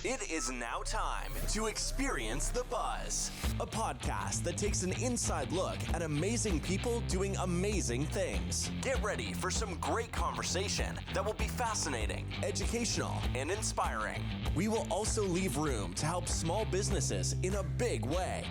It is now time to experience the buzz, a podcast that takes an inside look at amazing people doing amazing things. Get ready for some great conversation that will be fascinating, educational, and inspiring. We will also leave room to help small businesses in a big way.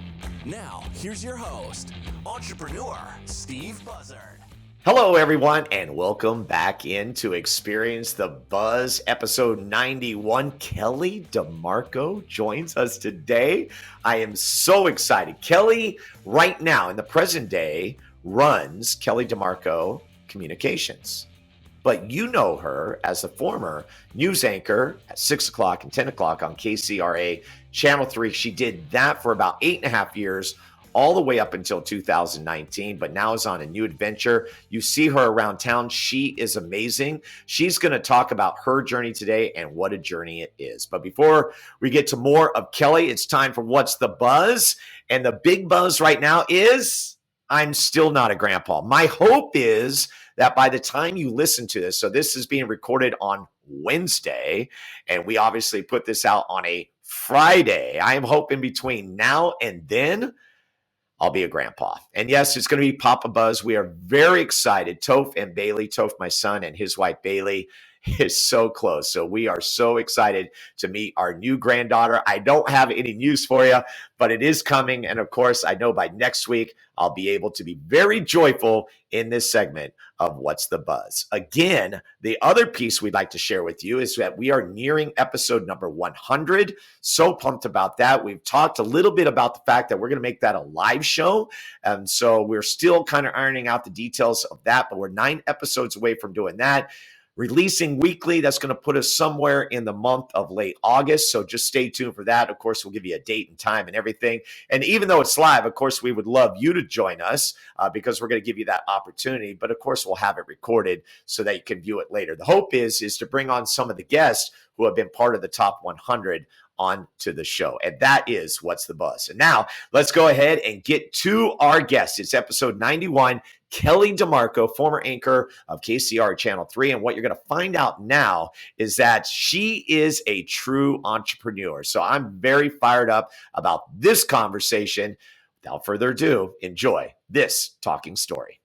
Now, here's your host, entrepreneur Steve Buzzard. Hello, everyone, and welcome back into Experience the Buzz, episode 91. Kellie DeMarco joins us today. I am so excited. Kellie, right now, in the present day, runs Kellie DeMarco Communications. But you know her as a former news anchor at 6 o'clock and 10 o'clock on KCRA Channel 3. She did that for about 8.5 years, all the way up until 2019, but now is on a new adventure. You see her around town. She is amazing. She's going to talk about her journey today and what a journey it is. But before we get to more of Kellie, it's time for What's the Buzz? And the big buzz right now is I'm still not a grandpa. My hope is that by the time you listen to this, so this is being recorded on Wednesday, and we obviously put this out on a Friday. I am hoping between now and then, I'll be a grandpa. And yes, it's going to be Papa Buzz. We are very excited. Toph and Bailey, Toph, my son, and his wife, Bailey, is so close. So we are so excited to meet our new granddaughter. I don't have any news for you, but it is coming. And of course, I know by next week, I'll be able to be very joyful in this segment of What's the Buzz. Again, the other piece we'd like to share with you is that we are nearing episode number 100. So pumped about that. We've talked a little bit about the fact that we're going to make that a live show. And so we're still kind of ironing out the details of that, but we're 9 episodes away from doing that. Releasing weekly, that's going to put us somewhere in the month of late August. So just stay tuned for that. Of course, we'll give you a date and time and everything. And even though it's live, of course, we would love you to join us because we're going to give you that opportunity. But of course, we'll have it recorded so that you can view it later. The hope is to bring on some of the guests who have been part of the top 100 on to the show. And that is What's the Buzz. And now let's go ahead and get to our guest. It's episode 91, Kellie DeMarco, former anchor of KCRA Channel 3. And what you're going to find out now is that she is a true entrepreneur. So I'm very fired up about this conversation. Without further ado, enjoy this talking story.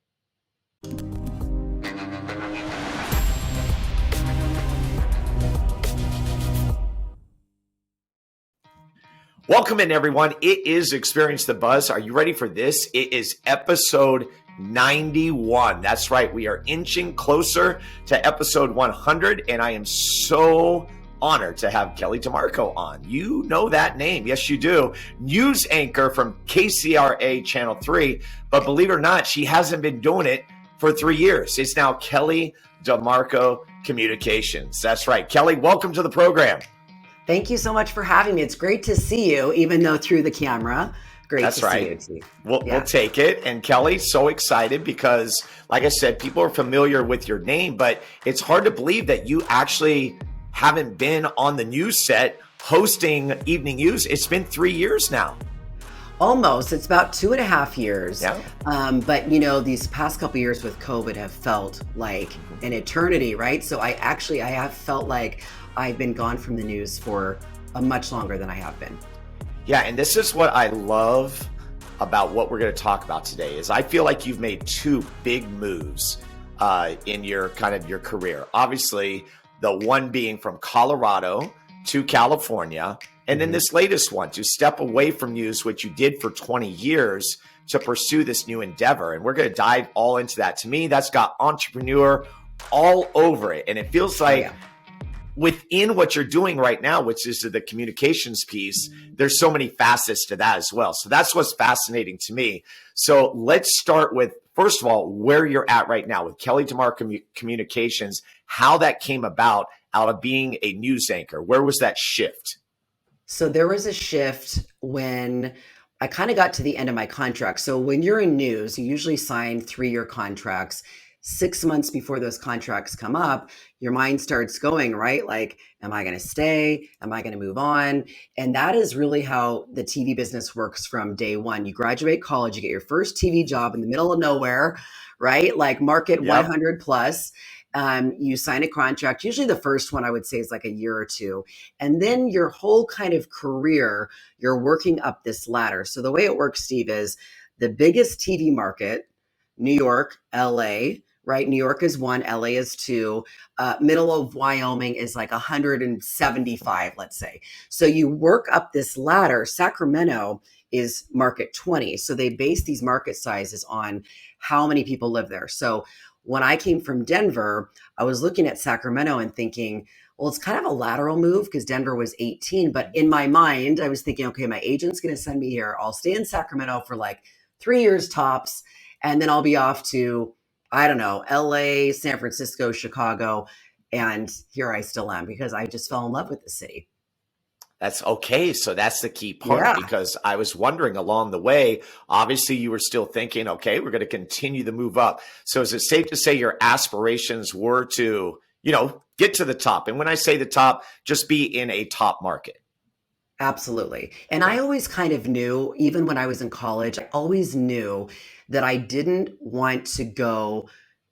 Welcome in, everyone. It is Experience the Buzz. Are you ready for this? It is episode 91. That's right. We are inching closer to episode 100, and I am so honored to have Kellie DeMarco on. You know that name. Yes, you do. News anchor from KCRA Channel 3. But believe it or not, she hasn't been doing it for 3 years. It's now Kellie DeMarco Communications. That's right. Kellie, welcome to the program. Thank you so much for having me. It's great to see you, even though through the camera. Great That's to right. see you. We'll take it. And Kellie, so excited because, like I said, people are familiar with your name, but it's hard to believe that you actually haven't been on the news set hosting evening news. It's been 3 years now. Almost. It's about 2.5 years. Yeah. But, you know, these past couple years with COVID have felt like an eternity, right? So I have felt like I've been gone from the news for a much longer than I have been. Yeah, and this is what I love about what we're going to talk about today is I feel like you've made 2 big moves in your your career. Obviously, the one being from Colorado to California, and then this latest one to step away from news, which you did for 20 years, to pursue this new endeavor. And we're going to dive all into that. To me, that's got entrepreneur all over it. And it feels like within what you're doing right now, which is the communications piece, there's so many facets to that as well. So that's what's fascinating to me. So let's start with, first of all, where you're at right now with Kellie DeMarco Communications, how that came about out of being a news anchor. Where was that shift? So there was a shift when I kind of got to the end of my contract. So when you're in news, you usually sign 3-year contracts. 6 months before those contracts come up, your mind starts going, right? Like, am I going to stay? Am I going to move on? And that is really how the TV business works from day one. You graduate college, you get your first TV job in the middle of nowhere, right? Like market 100 plus. You sign a contract. Usually the first one I would say is like a year or two. And then your whole kind of career, you're working up this ladder. So the way it works, Steve, is the biggest TV market, New York, LA, right? New York is 1, LA is 2. Middle of Wyoming is like 175, let's say. So you work up this ladder. Sacramento is market 20. So they base these market sizes on how many people live there. So when I came from Denver, I was looking at Sacramento and thinking, well, it's kind of a lateral move because Denver was 18. But in my mind, I was thinking, okay, my agent's going to send me here. I'll stay in Sacramento for like 3 years tops. And then I'll be off to, I don't know, LA, San Francisco, Chicago. And here I still am because I just fell in love with the city. That's okay. So that's the key part, because I was wondering along the way, obviously you were still thinking, okay, we're going to continue the move up. So is it safe to say your aspirations were to, get to the top? And when I say the top, just be in a top market. Absolutely. And I always kind of knew, even when I was in college, I always knew that I didn't want to go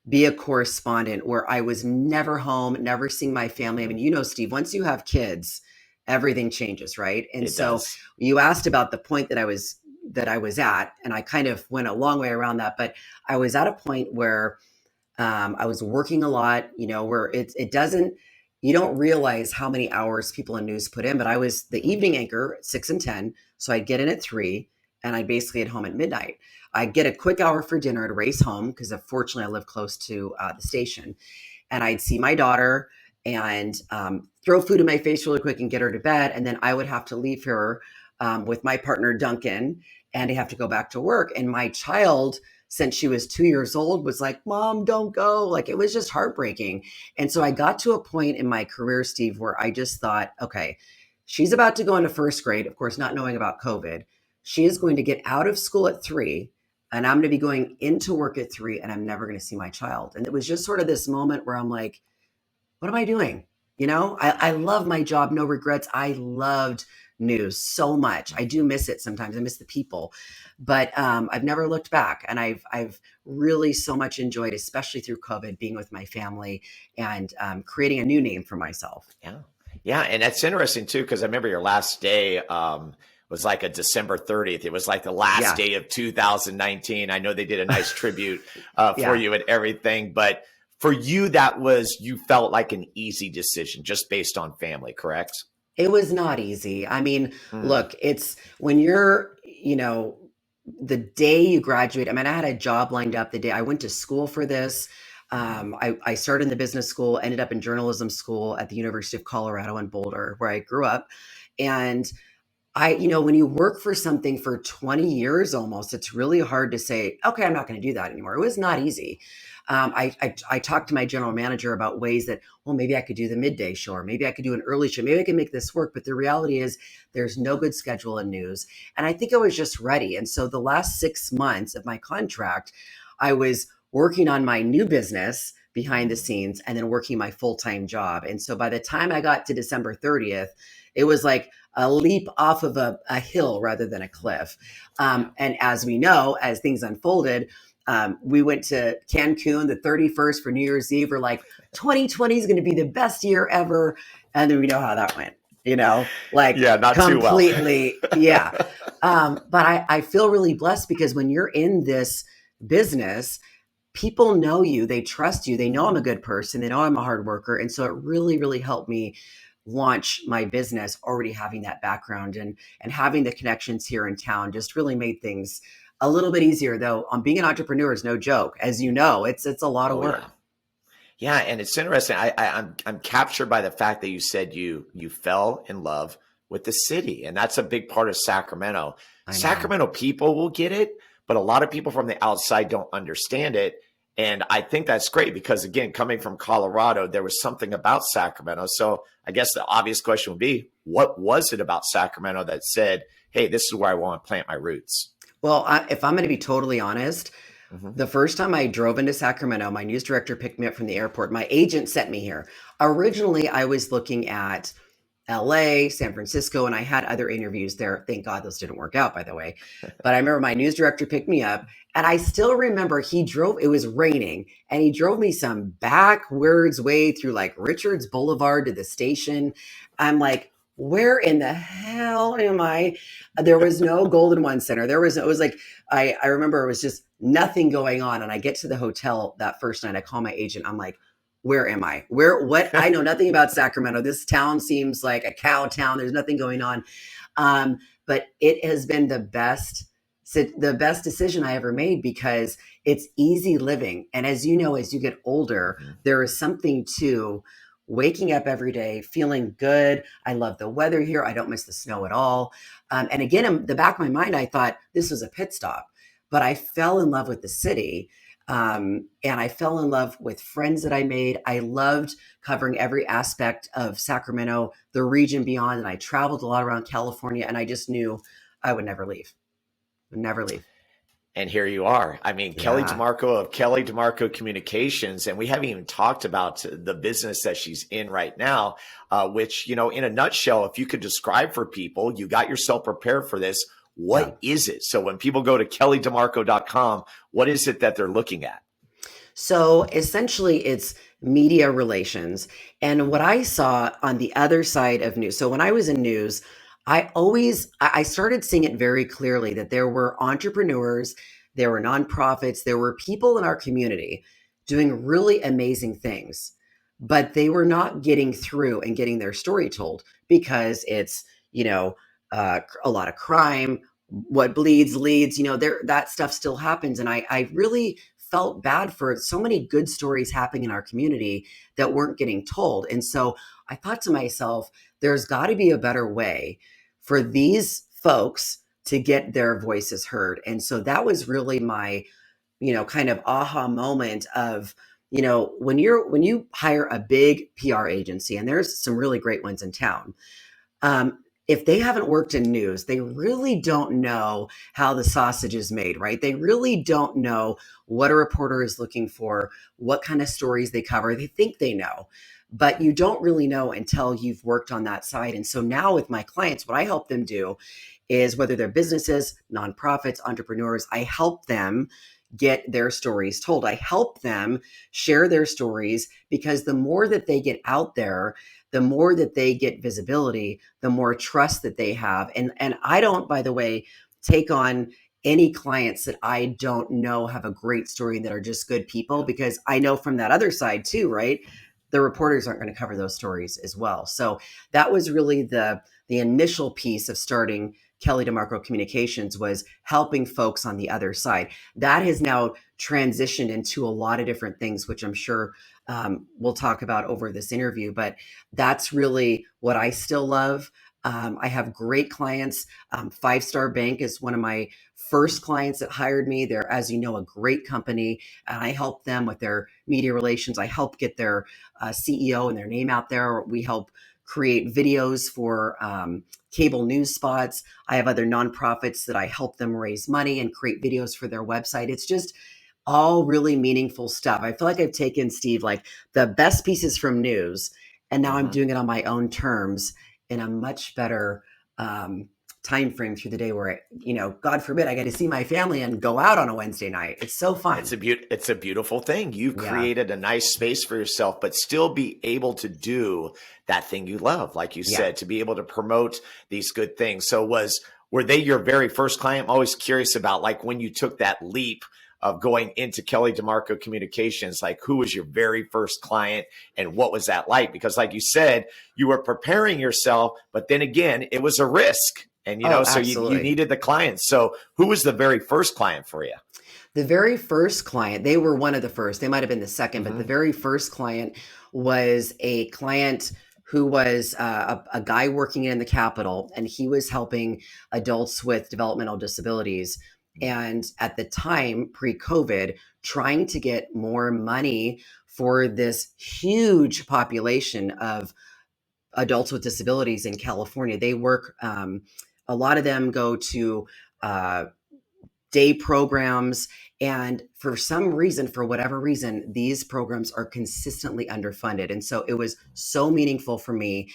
be a correspondent where I was never home, never seeing my family. I mean, Steve, once you have kids, everything changes, right? And so you asked about the point that I was at, and I kind of went a long way around that, but I was at a point where I was working a lot, where you don't realize how many hours people in news put in, but I was the evening anchor at 6 and 10. So I'd get in at 3 and I'd basically get home at midnight. I'd get a quick hour for dinner to race home because unfortunately I live close to the station, and I'd see my daughter and throw food in my face really quick and get her to bed. And then I would have to leave her with my partner, Duncan, and I have to go back to work. And my child, since she was 2 years old, was like, Mom, don't go. Like, it was just heartbreaking. And so I got to a point in my career, Steve, where I just thought, okay, she's about to go into first grade, of course, not knowing about COVID. She is going to get out of school at 3, and I'm going to be going into work at 3, and I'm never going to see my child. And it was just sort of this moment where I'm like, what am I doing? I love my job. No regrets. I loved news so much. I do miss it sometimes. I miss the people, but I've never looked back, and I've really so much enjoyed, especially through COVID, being with my family and creating a new name for myself. Yeah. Yeah. And that's interesting too, because I remember your last day was like a December 30th. It was like the last day of 2019. I know they did a nice tribute for you and everything, but for you, you felt like an easy decision just based on family, correct? It was not easy. I mean, look, it's when you're, the day you graduate. I mean, I had a job lined up the day I went to school for this. I started in the business school, ended up in journalism school at the University of Colorado in Boulder, where I grew up. And when you work for something for 20 years almost, it's really hard to say, okay, I'm not going to do that anymore. It was not easy. I talked to my general manager about ways that, well, maybe I could do the midday show, or maybe I could do an early show. Maybe I can make this work. But the reality is there's no good schedule in news. And I think I was just ready. And so the last 6 months of my contract, I was working on my new business behind the scenes and then working my full-time job. And so by the time I got to December 30th, it was like a leap off of a hill rather than a cliff. And as we know, as things unfolded, we went to Cancun the 31st for New Year's Eve. We're like, 2020 is going to be the best year ever. And then we know how that went, not completely. Too well. Yeah. But I feel really blessed because when you're in this business, people know you, they trust you, they know I'm a good person, they know I'm a hard worker. And so it really, really helped me launch my business, already having that background and having the connections here in town just really made things a little bit easier. Though being an entrepreneur is no joke. As you know, it's a lot of work. Yeah. And it's interesting. I'm captured by the fact that you said you fell in love with the city, and that's a big part of Sacramento. Sacramento people will get it, but a lot of people from the outside don't understand it. And I think that's great because, again, coming from Colorado, there was something about Sacramento. So I guess the obvious question would be, what was it about Sacramento that said, hey, this is where I want to plant my roots? Well, if I'm going to be totally honest, the first time I drove into Sacramento, my news director picked me up from the airport. My agent sent me here. Originally, I was looking at LA, San Francisco, and I had other interviews there. Thank God those didn't work out, by the way. But I remember my news director picked me up, and I still remember it was raining, and he drove me some backwards way through like Richards Boulevard to the station. I'm like, where in the hell am I? There was no Golden One Center. It was like, I remember it was just nothing going on. And I get to the hotel that first night. I call my agent. I'm like, where am I? What? I know nothing about Sacramento. This town seems like a cow town. There's nothing going on. But it has been the best decision I ever made because it's easy living. And as you know, as you get older, there is something to waking up every day, feeling good. I love the weather here. I don't miss the snow at all. And again, in the back of my mind, I thought this was a pit stop, but I fell in love with the city. And I fell in love with friends that I made. I loved covering every aspect of Sacramento, the region beyond. And I traveled a lot around California, and I just knew I would never leave. And here you are. I mean, Kellie DeMarco of Kellie DeMarco Communications, and we haven't even talked about the business that she's in right now, which, in a nutshell, if you could describe for people, you got yourself prepared for this. What is it? So when people go to kelliedemarco.com, what is it that they're looking at? So essentially it's media relations. And what I saw on the other side of news, so when I was in news, I started seeing it very clearly that there were entrepreneurs, there were nonprofits, there were people in our community doing really amazing things, but they were not getting through and getting their story told because it's, a lot of crime. What bleeds leads, that stuff still happens. And I really felt bad for so many good stories happening in our community that weren't getting told. And so I thought to myself, there's got to be a better way for these folks to get their voices heard. And so that was really my, kind of aha moment of, when you hire a big PR agency, and there's some really great ones in town, if they haven't worked in news, they really don't know how the sausage is made, right? They really don't know what a reporter is looking for, what kind of stories they cover. They think they know, but you don't really know until you've worked on that side. And so now with my clients, what I help them do is, whether they're businesses, nonprofits, entrepreneurs, I help them get their stories told. I help them share their stories, because the more that they get out there, the more that they get visibility, the more trust that they have. And I don't, by the way, take on any clients that I don't know have a great story and that are just good people, because I know from that other side too, right? The reporters aren't going to cover those stories as well. So that was really the initial piece of starting Kellie DeMarco Communications, was helping folks on the other side. That has now transitioned into a lot of different things, which I'm sure we'll talk about over this interview, but that's really what I still love. I have great clients. Five Star Bank is one of my first clients that hired me. They're, as you know, a great company, and I help them with their media relations. I help get their CEO and their name out there. We help create videos for cable news spots. I have other nonprofits that I help them raise money and create videos for their website. It's just all really meaningful stuff. I feel like I've taken, Steve, like the best pieces from news, and now I'm doing it on my own terms in a much better time frame through the day, where God forbid, I get to see my family and go out on a Wednesday night. It's so fun. It's a beautiful thing. You've created a nice space for yourself, but still be able to do that thing you love, like you said, to be able to promote these good things. So were they your very first client? I'm always curious about, like, when you took that leap of going into Kellie DeMarco Communications, like, who was your very first client and what was that like? Because like you said, you were preparing yourself, but then again, it was a risk. And, so you needed the clients. So who was the very first client for you? The very first client, they were one of the first. They might have been the second, but the very first client was a client who was a guy working in the Capitol, and he was helping adults with developmental disabilities. And at the time, pre-COVID, trying to get more money for this huge population of adults with disabilities in California. They work, a lot of them go to day programs. And for some reason, for whatever reason, these programs are consistently underfunded. And so it was so meaningful for me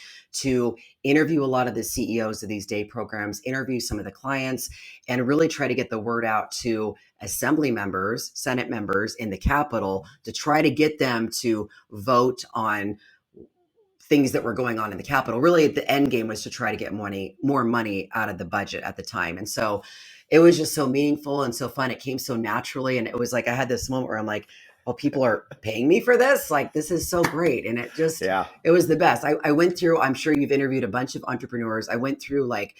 to interview a lot of the CEOs of these day programs, interview some of the clients, and really try to get the word out to assembly members, Senate members in the Capitol to try to get them to vote on things that were going on in the Capitol. Really, the end game was to try to get more money out of the budget at the time. And so it was just so meaningful and so fun. It came so naturally. And it was like, I had this moment where I'm like, oh, people are paying me for this. Like, this is so great. And it just, it was the best. I went through, I'm sure you've interviewed a bunch of entrepreneurs. I went through like,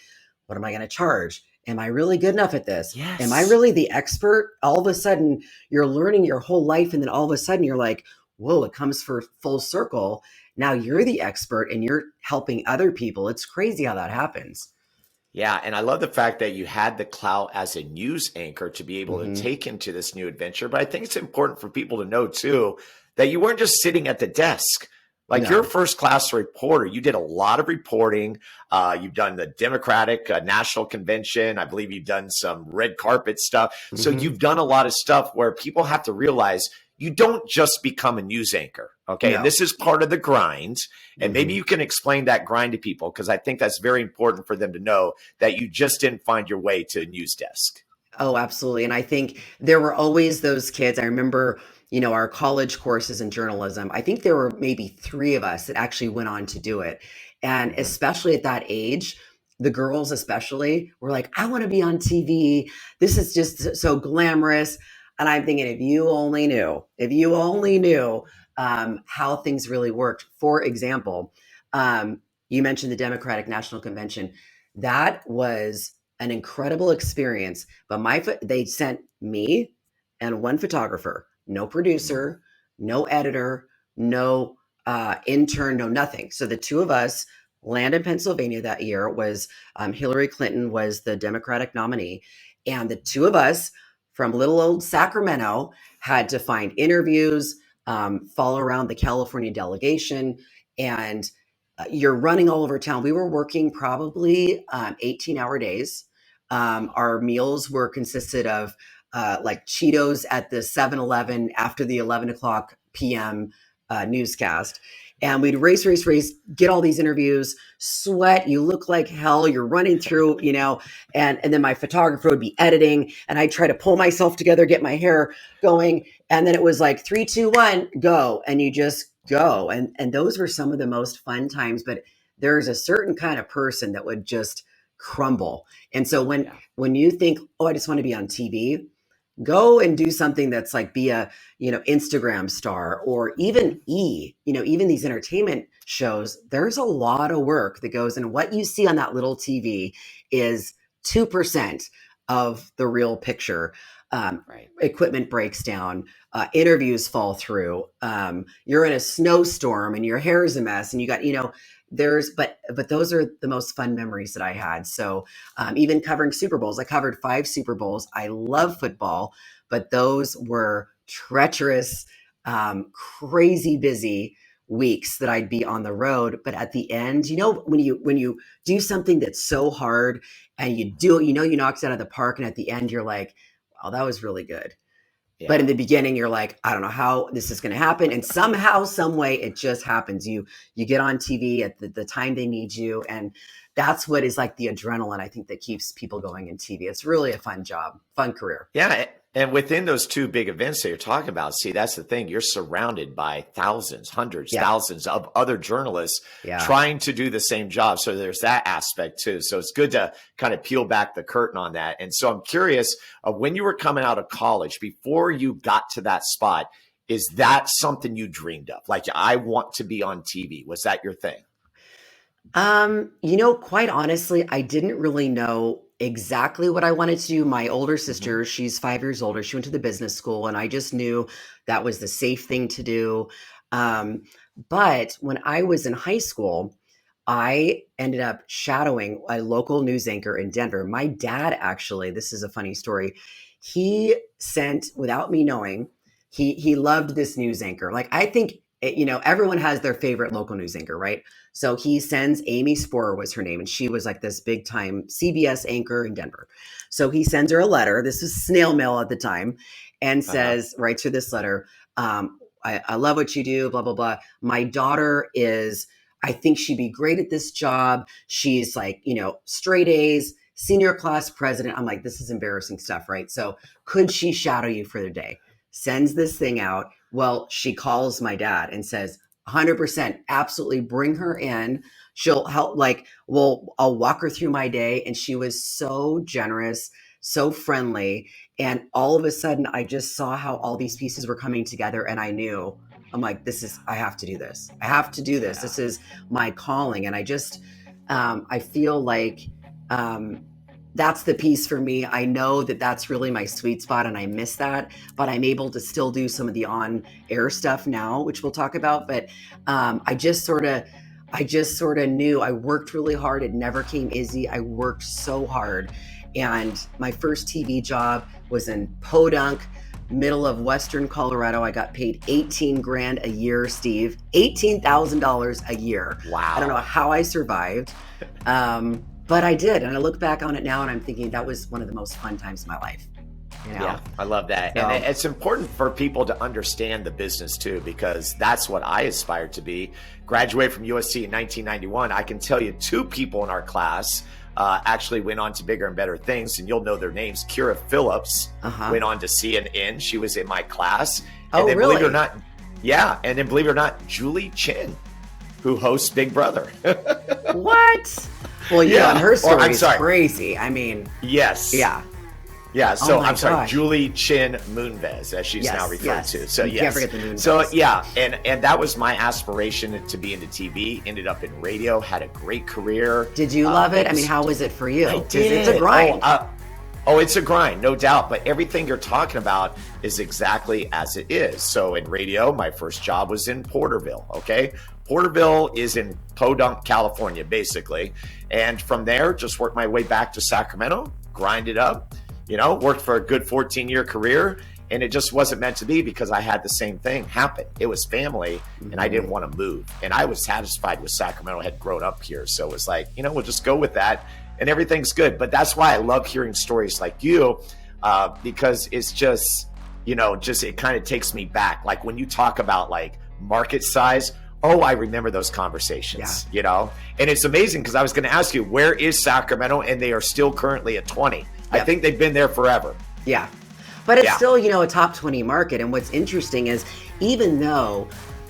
what am I going to charge? Am I really good enough at this? Yes. Am I really the expert? All of a sudden you're learning your whole life. And then all of a sudden you're like, whoa, it comes for full circle. Now you're the expert and you're helping other people. It's crazy how that happens. Yeah, and I love the fact that you had the clout as a news anchor to be able to take into this new adventure. But I think it's important for people to know, too, that you weren't just sitting at the desk. Like, you're a first-class reporter. You did a lot of reporting. You've done the Democratic National Convention. I believe you've done some red carpet stuff. So you've done a lot of stuff where people have to realize you don't just become a news anchor. Okay. No. And this is part of the grind. And maybe you can explain that grind to people, because I think that's very important for them to know that you just didn't find your way to a news desk. Oh, absolutely. And I think there were always those kids. I remember, our college courses in journalism. I think there were maybe 3 of us that actually went on to do it. And especially at that age, the girls especially were like, I want to be on TV. This is just so glamorous. And I'm thinking, if you only knew how things really worked. For example, you mentioned the Democratic National Convention. That was an incredible experience. But they sent me and one photographer, no producer, no editor, no intern, no nothing. So the 2 of us land in Pennsylvania that year. Was Hillary Clinton was the Democratic nominee. And the 2 of us from little old Sacramento had to find interviews, follow around the California delegation, and you're running all over town. We were working probably 18-hour days. Our meals consisted of like Cheetos at the 7-Eleven after the 11 o'clock p.m. Newscast. And we'd race, get all these interviews, sweat, you look like hell, you're running through, and then my photographer would be editing, and I'd try to pull myself together, get my hair going. And then it was like 3, 2, 1, go. And you just go. And those were some of the most fun times. But there's a certain kind of person that would just crumble. And so when you think, oh, I just want to be on TV, go and do something that's like be a, Instagram star, or even even these entertainment shows. There's a lot of work that goes in. What you see on that little TV is 2% of the real picture. Equipment breaks down, interviews fall through. You're in a snowstorm and your hair is a mess, and you got, but those are the most fun memories that I had. So even covering Super Bowls, I covered 5 Super Bowls. I love football, but those were treacherous, crazy busy weeks that I'd be on the road. But at the end, when you do something that's so hard and you do it, you knocked it out of the park, and at the end you're like, wow, that was really good. Yeah. But in the beginning, you're like, I don't know how this is going to happen. And somehow, some way, it just happens. You get on TV at the time they need you. And that's what is like the adrenaline, I think, that keeps people going in TV. It's really a fun job, fun career. Yeah. And within those 2 big events that you're talking about, see, that's the thing. You're surrounded by thousands, hundreds, thousands of other journalists trying to do the same job. So there's that aspect too. So it's good to kind of peel back the curtain on that. And so I'm curious, when you were coming out of college, before you got to that spot, is that something you dreamed of? Like, I want to be on TV. Was that your thing? Quite honestly, I didn't really know exactly what I wanted to do. My older sister, she's 5 years older. She went to the business school, and I just knew that was the safe thing to do. But when I was in high school, I ended up shadowing a local news anchor in Denver. My dad, actually, this is a funny story. He sent, without me knowing, he loved this news anchor. Like, I think everyone has their favorite local news anchor, right? So he sends Amy Sporer was her name, and she was like this big time CBS anchor in Denver. So he sends her a letter. This was snail mail at the time, and writes her this letter. I love what you do, blah, blah, blah. My daughter I think she'd be great at this job. She's like, straight A's, senior class president. I'm like, this is embarrassing stuff, right? So could she shadow you for the day? Sends this thing out. Well, she calls my dad and says, 100%, absolutely bring her in. She'll help, I'll walk her through my day. And she was so generous, so friendly. And all of a sudden, I just saw how all these pieces were coming together. And I knew, I'm like, I have to do this. I have to do this. Yeah. This is my calling. And I just, I feel like that's the piece for me. I know that that's really my sweet spot and I miss that, but I'm able to still do some of the on-air stuff now, which we'll talk about. But I just sort of knew I worked really hard. It never came easy. I worked so hard. And my first TV job was in Podunk, middle of Western Colorado. I got paid $18,000 a year, Steve, $18,000 a year. Wow. I don't know how I survived. But I did. And I look back on it now and I'm thinking that was one of the most fun times of my life. Yeah, I love that. So, and it's important for people to understand the business too, because that's what I aspired to be. Graduated from USC in 1991. I can tell you 2 people in our class actually went on to bigger and better things, and you'll know their names. Kira Phillips went on to CNN. She was in my class. And then, really? Believe it or not, yeah. And then believe it or not, Julie Chin, who hosts Big Brother. What? Well, yeah. And her story I'm is sorry. crazy. I mean, yes. Yeah. Yeah, so Oh my I'm sorry, gosh. Julie Chin Moonves, as she's now referred to. So You can't forget the Moonves. So yeah, and that was my aspiration to be into TV. Ended up in radio, had a great career. Did you love it? I mean, how was it for you? I 'Cause did. It's a grind. It's a grind, no doubt. But everything you're talking about is exactly as it is. So in radio, my first job was in Porterville. Okay, Porterville is in Podunk, California, basically. And from there, just worked my way back to Sacramento, grinded up. Worked for a good 14-year career, and it just wasn't meant to be because I had the same thing happen. It was family, and I didn't want to move. And I was satisfied with Sacramento. I had grown up here. So it was like, we'll just go with that, and everything's good. But that's why I love hearing stories like you, because it's just, it kind of takes me back. Like when you talk about like market size, I remember those conversations, And it's amazing because I was going to ask you, where is Sacramento? And they are still currently at 20. I think they've been there forever. Yeah. But it's still, a top 20 market. And what's interesting is even though,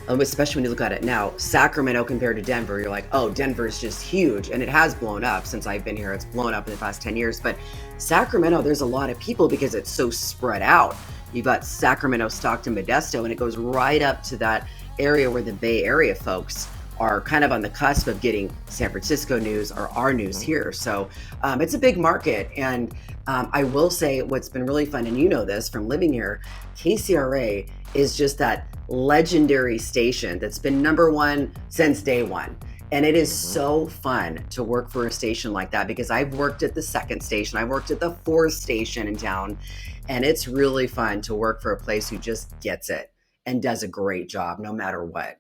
especially when you look at it now, Sacramento compared to Denver, you're like, Denver is just huge. And it has blown up since I've been here. It's blown up in the past 10 years. But Sacramento, there's a lot of people because it's so spread out. You've got Sacramento, Stockton, Modesto, and it goes right up to that area where the Bay Area folks are kind of on the cusp of getting San Francisco news or our news here. So it's a big market. And I will say what's been really fun, and you know this from living here, KCRA is just that legendary station that's been number one since day one. And it is so fun to work for a station like that because I've worked at the 2nd station, I worked at the 4th station in town, and it's really fun to work for a place who just gets it and does a great job no matter what.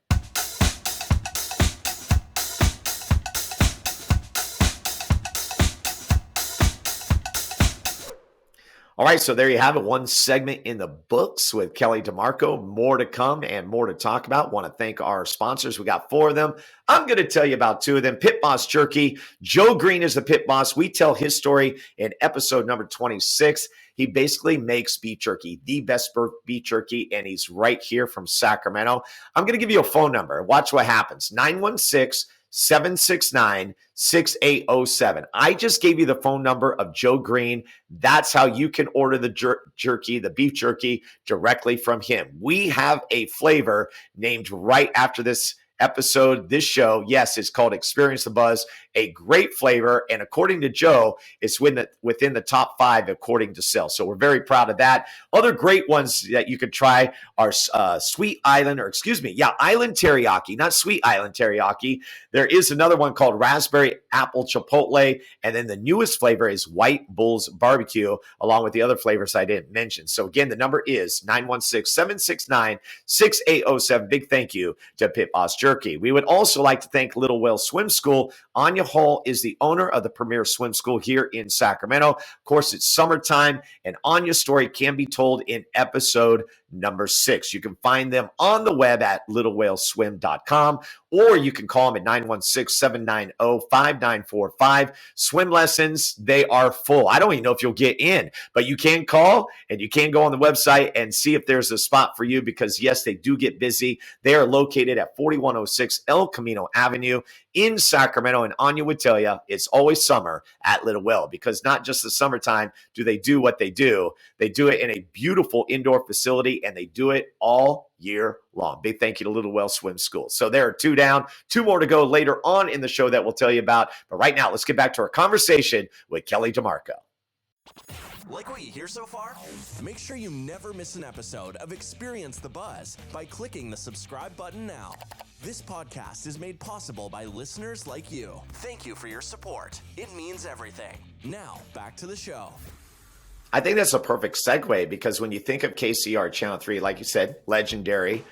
All right, so there you have it. One segment in the books with Kellie DeMarco. More to come and more to talk about. Want to thank our sponsors. We got 4 of them. I'm going to tell you about 2 of them. Pit Boss Jerky. Joe Green is the pit boss. We tell his story in episode number 26. He basically makes beef jerky, the best beef jerky, and he's right here from Sacramento. I'm going to give you a phone number. Watch what happens. 916-769-6807. I just gave you the phone number of Joe Green. That's how you can order the jerky, the beef jerky, directly from him. We have a flavor named right after this episode. This show, yes, it's called Experience the Buzz, a great flavor. And according to Joe, it's within the top 5 according to sales. So we're very proud of that. Other great ones that you could try are Island Teriyaki, not Sweet Island Teriyaki. There is another one called Raspberry Apple Chipotle. And then the newest flavor is White Bull's Barbecue, along with the other flavors I didn't mention. So again, the number is 916-769-6807. Big thank you to Pit Boss Jerky. We would also like to thank Little Whale Swim School. Anya Hall is the owner of the premier swim school here in Sacramento. Of course, it's summertime, and Anya's story can be told in episode number 6. You can find them on the web at littlewhaleswim.com, or you can call them at 916-790-5945. Swim lessons, they are full. I don't even know if you'll get in, but you can call and you can go on the website and see if there's a spot for you, because yes, they do get busy. They are located at 4106 El Camino Avenue in Sacramento, and Anya would tell you it's always summer at Little Whale, because not just the summertime do they do what they do it in a beautiful indoor facility, and they do it all year long. Big thank you to Little Whale Swim School. So there are 2 down, 2 more to go later on in the show that we'll tell you about. But right now, let's get back to our conversation with Kellie DeMarco. Like what you hear so far? Make sure you never miss an episode of Experience the Buzz by clicking the subscribe button now. This podcast is made possible by listeners like you. Thank you for your support. It means everything. Now, back to the show. I think that's a perfect segue, because when you think of KCRA Channel 3, like you said, legendary,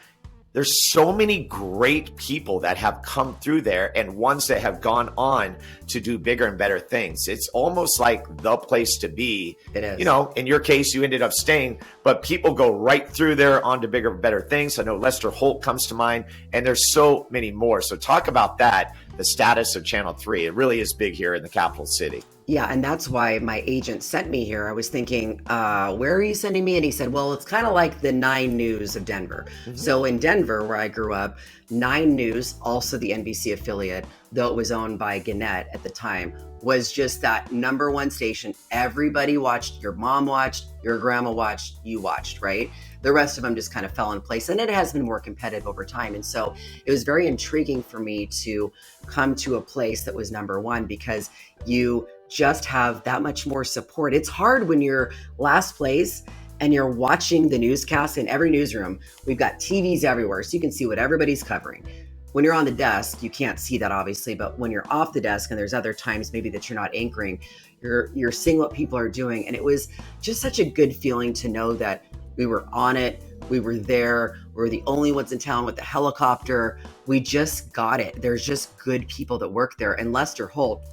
there's so many great people that have come through there, and ones that have gone on to do bigger and better things. It's almost like the place to be. It is. You know, in your case, you ended up staying, but people go right through there on to bigger and better things. I know Lester Holt comes to mind, and there's so many more. So talk about that, the status of Channel 3. It really is big here in the capital city. Yeah, and that's why my agent sent me here. I was thinking, where are you sending me? And he said, well, it's kind of like the 9 News of Denver. Mm-hmm. So in Denver, where I grew up, 9 News, also the NBC affiliate, though it was owned by Gannett at the time, was just that number 1 station. Everybody watched. Your mom watched, your grandma watched, you watched, right? The rest of them just kind of fell in place, and it has been more competitive over time. And so it was very intriguing for me to come to a place that was number 1, because you just have that much more support. It's hard when you're last place and you're watching the newscast in every newsroom. We've got TVs everywhere, so you can see what everybody's covering. When you're on the desk, you can't see that, obviously, but when you're off the desk, and there's other times maybe that you're not anchoring, you're seeing what people are doing. And it was just such a good feeling to know that we were on it. We were there. We were the only ones in town with the helicopter. We just got it. There's just good people that work there. And Lester Holt,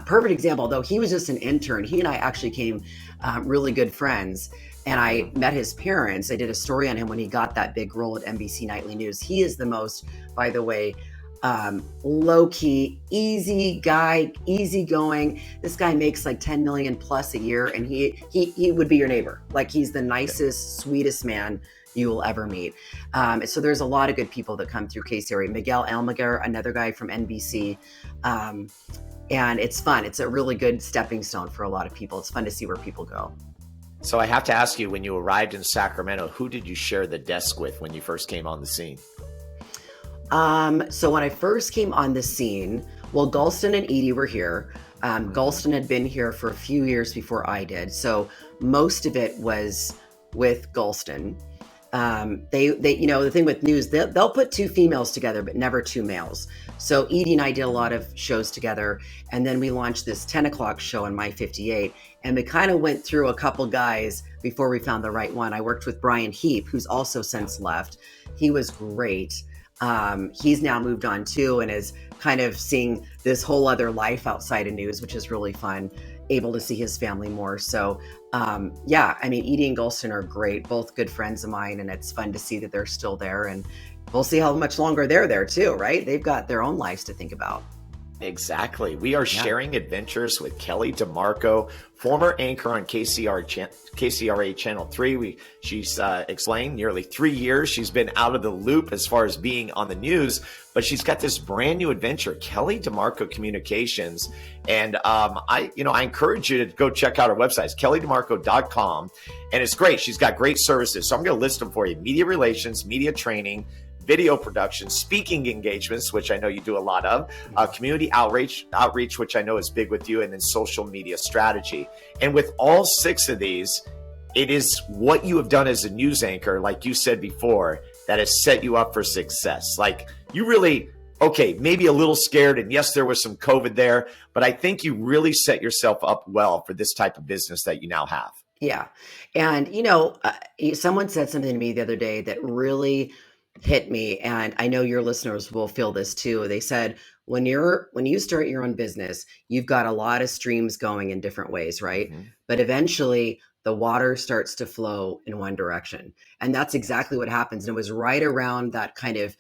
perfect example, though he was just an intern. He and I actually became really good friends, and I met his parents. I did a story on him when he got that big role at NBC Nightly News. He is the most, by the way, low-key, easy guy, easygoing. This guy makes like 10 million plus a year, and he would be your neighbor. Like, he's the nicest, sweetest man you will ever meet. So there's a lot of good people that come through KCRA. Miguel Almaguer, another guy from NBC. And it's fun. It's a really good stepping stone for a lot of people. It's fun to see where people go. So I have to ask you, when you arrived in Sacramento, who did you share the desk with when you first came on the scene? So when I first came on the scene, well, Galston and Edie were here. Galston had been here for a few years before I did. So most of it was with Galston. They, you know, the thing with news, they'll put 2 females together, but never 2 males. So Edie and I did a lot of shows together, and then we launched this 10 o'clock show on My 58, and we kind of went through a couple guys before we found the right one. I worked with Brian Heap, who's also since left. He was great. He's now moved on too, and is kind of seeing this whole other life outside of news, which is really fun, able to see his family more. So yeah, I mean, Edie and Galston are great, both good friends of mine, and it's fun to see that they're still there, and we'll see how much longer they're there too, right? They've got their own lives to think about. Exactly. We are sharing adventures with Kellie DeMarco, former anchor on KCRA Channel 3. She's explained nearly 3 years. She's been out of the loop as far as being on the news, but she's got this brand new adventure, Kellie DeMarco Communications. And I encourage you to go check out her website. It's KellieDeMarco.com. And it's great. She's got great services. So I'm going to list them for you: media relations, media training, video production, speaking engagements, which I know you do a lot of, community outreach, which I know is big with you, and then social media strategy. And with all 6 of these, it is what you have done as a news anchor, like you said before, that has set you up for success. Like you really, okay, maybe a little scared, and yes, there was some COVID there, but I think you really set yourself up well for this type of business that you now have. Yeah. And, someone said something to me the other day that really hit me. And I know your listeners will feel this too. They said, when you start your own business, you've got a lot of streams going in different ways, right? Mm-hmm. But eventually the water starts to flow in one direction. And that's exactly what happens. And it was right around that kind of,